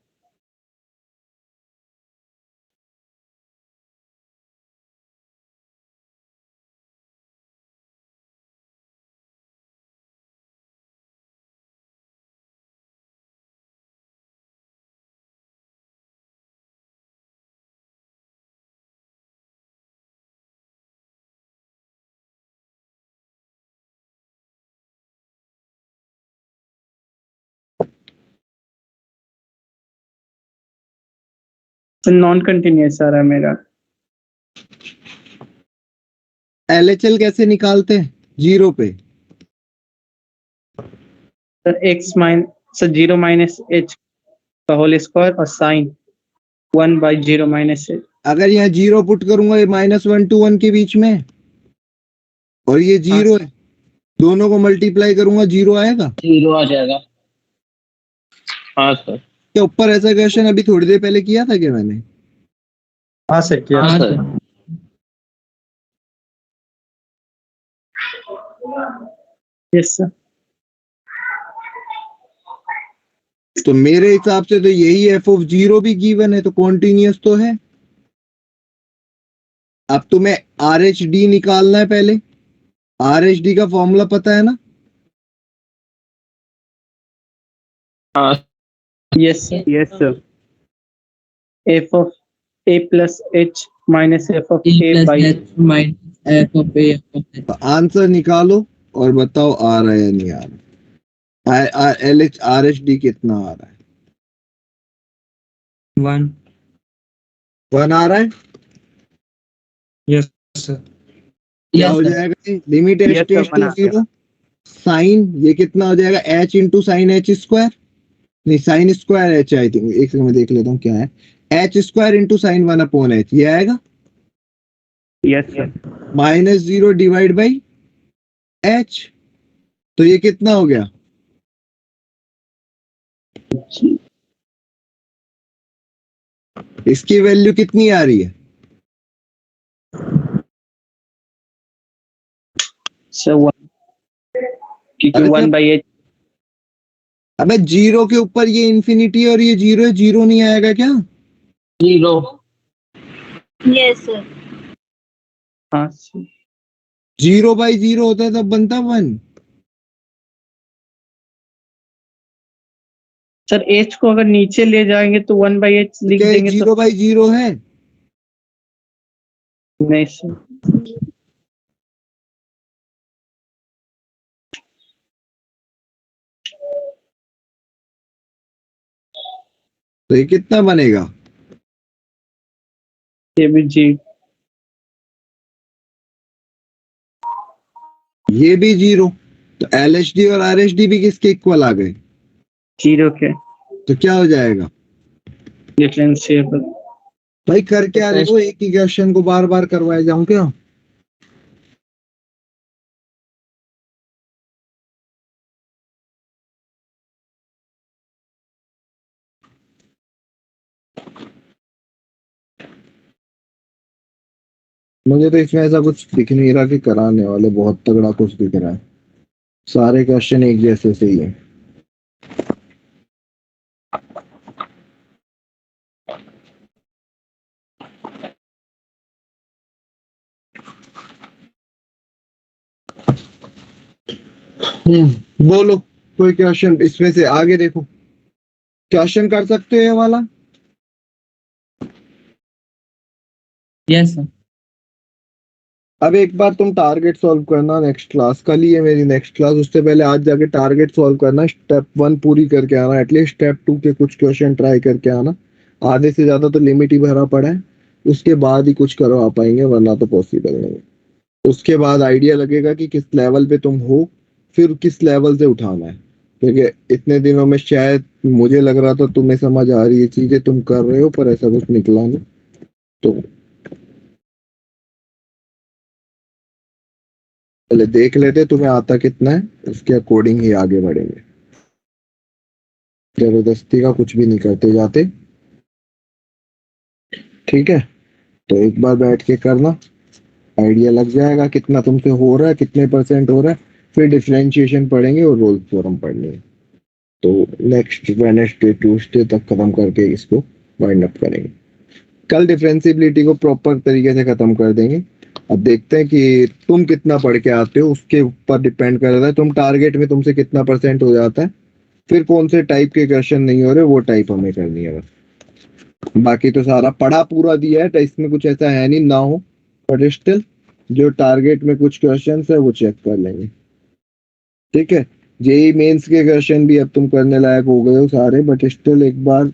तो नॉन कंटिन्यूस आ रहा है मेरा। LHL कैसे निकालते हैं? जीरो पे। Sir x mine sir 0 minus h का होल स्क्वायर और साइन 1 बाई 0 माइनस एच। अगर यहाँ जीरो पुट करूंगा ये -1 to 1 के बीच में, और ये जीरो है, दोनों को मल्टीप्लाई करूंगा, जीरो आएगा। 0 आ जाएगा। हाँ सर। क्या ऊपर ऐसा क्वेश्चन अभी थोड़ी देर पहले किया था क्या मैंने? हाँ सर किया। हाँ हाँ सर। सर। Yes sir. तो मेरे हिसाब से तो यही f(0) भी गिवन है, तो कॉन्टिन्यूस तो है। अब तुम्हें RHD निकालना है पहले। RHD का फॉर्मूला पता है ना? हाँ yes sir. Yes sir. F of a plus h minus f of E A plus by H minus F of A F of H. तो आंसर निकालो और बताओ आ रहा है या नहीं आ रहा है। RHD कितना आ रहा है? 1. 1 आ रहा है। Yes sir. क्या Yes हो sir. जाएगा? Limit Yes, h sir, tends to बना दिया। 0 साइन, ये कितना हो जाएगा? h into sine h square, नहीं sine square h, I think एक सेकंड में देख लेता हूँ क्या है। h square into sign 1/h, ये आएगा yes sir. -0 divide by h। तो ये कितना हो गया? इसकी वैल्यू कितनी आ रही है? सर 1 क्योंकि अरे 1 बाई एच। अबे जीरो के ऊपर ये इंफिनिटी और ये जीरो है, जीरो नहीं आएगा क्या? 0। Yes sir. हाँ सर। 0/0 होता है तब बनता 1। सर एच को अगर नीचे ले जाएंगे तो 1 बाई एच लिख क्या देंगे तो 0/0 है? नहीं सर। तो ये कितना बनेगा? ये भी जी। ये भी 0। तो LHD और RHD भी किसके इक्वल आ गए? 0 के तो क्या हो जाएगा? डिफरेंशिएबल। भाई कर क्या रहे हो? एक ही क्वेश्चन को बार बार करवाए जाऊं क्या? मुझे तो इसमें ऐसा कुछ दिख नहीं रहा कि कराने वाले बहुत तगड़ा कुछ दिख रहा है। सारे क्वेश्चन एक जैसे से ही है। बोलो कोई क्वेश्चन इसमें से आगे देखो, क्वेश्चन कर सकते हो ये वाला? Yes sir. अब एक बार तुम टारगेट सॉल्व करना नेक्स्ट क्लास, कल ही है मेरी नेक्स्ट क्लास, उससे पहले आज जाके टारगेट सॉल्व करना, स्टेप 1 पूरी करके आना, एटलीस्ट स्टेप 2 के कुछ क्वेश्चन ट्राई करके आना। आधे से ज्यादा तो लिमिट ही भरा पड़ा है, उसके बाद ही कुछ करवा पाएंगे, वरना तो पॉसिबल नहीं है। उसके बाद आइडिया लगेगा कि किस लेवल पे तुम हो, फिर किस लेवल से उठाना है। क्योंकि इतने दिनों में शायद मुझे लग रहा था तुम्हें समझ आ रही है चीजें, तुम कर रहे हो, पर ऐसा कुछ निकला नहीं। तो पहले देख लेते तुम्हें आता कितना है, उसके अकॉर्डिंग ही आगे बढ़ेंगे। जबरदस्ती का कुछ भी नहीं करते जाते, ठीक है? तो एक बार बैठ के करना, आइडिया लग जाएगा कितना तुमसे हो रहा है, कितने % हो रहा है। फिर डिफरेंशिएशन पढ़ेंगे और रोल्स थ्योरम पढ़नी है। तो नेक्स्ट वेडनेसडे ट्यूसडे तक खत्म करके इसको वाइंड अप करेंगे। कल डिफरेंशिएबिलिटी को प्रॉपर तरीके से खत्म कर देंगे। अब देखते हैं कि तुम कितना पढ़ के आते हो, उसके ऊपर डिपेंड करता है तुम टारगेट में तुमसे कितना % हो जाता है। फिर कौन से टाइप के क्वेश्चन नहीं हो रहे वो टाइप हमें करनी है बस। बाकी तो सारा पढ़ा पूरा दिया है, तो इसमें कुछ ऐसा है नहीं ना हो, बट स्टिल जो टारगेट में कुछ क्वेश्चन है वो चेक कर लेंगे, ठीक है? जेई मेंस के क्वेश्चन भी अब तुम करने लायक हो गए हो सारे, बट स्टिल एक बार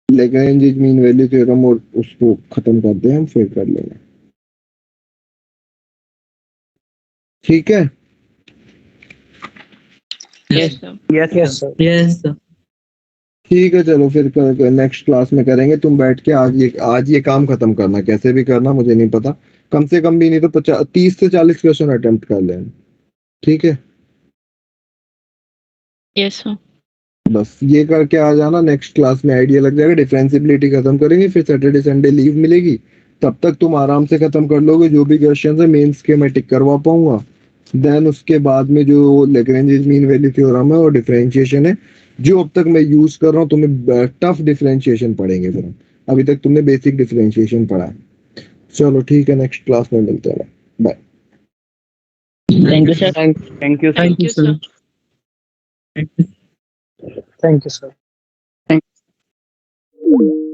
लैग्रेंज मीन वैल्यू थ्योरम और उसको खत्म करते हैं हम, फिर कर लेंगे। ठीक है, yes sir. Yes sir. Yes, sir. ठीक है, चलो फिर नेक्स्ट क्लास में करेंगे। तुम बैठ के आज ये काम खत्म करना, कैसे भी करना मुझे नहीं पता, कम से कम भी नहीं तो 30 से 40 क्वेश्चन अटेम्प्ट कर लेना। ठीक है, यस सर। बस ये करके आ जाना, नेक्स्ट क्लास में आइडिया लग जाएगा। डिफरेंशिएबिलिटी खत्म करेंगे, फिर सैटरडे संडे लीव मिलेगी, तब तक तुम आराम से खत्म कर लोगे। जो भी क्वेश्चन है मेंस के मैं टिक करवा पाऊंगा। देन उसके बाद में जो लैग्रेंज मीन वैल्यू थ्योरम है और डिफरेंशिएशन है, जो अब तक मैं यूज कर रहा हूँ, तुम्हें टफ डिफरेंशिएशन पढ़ेंगे फिर। अभी तक तुमने बेसिक डिफरेंशिएशन पढ़ा है। चलो ठीक है, नेक्स्ट क्लास में मिलते हैं। Bye. Thank you sir. Thank you sir. Thank you, sir. Thank you. Thank you sir. Thank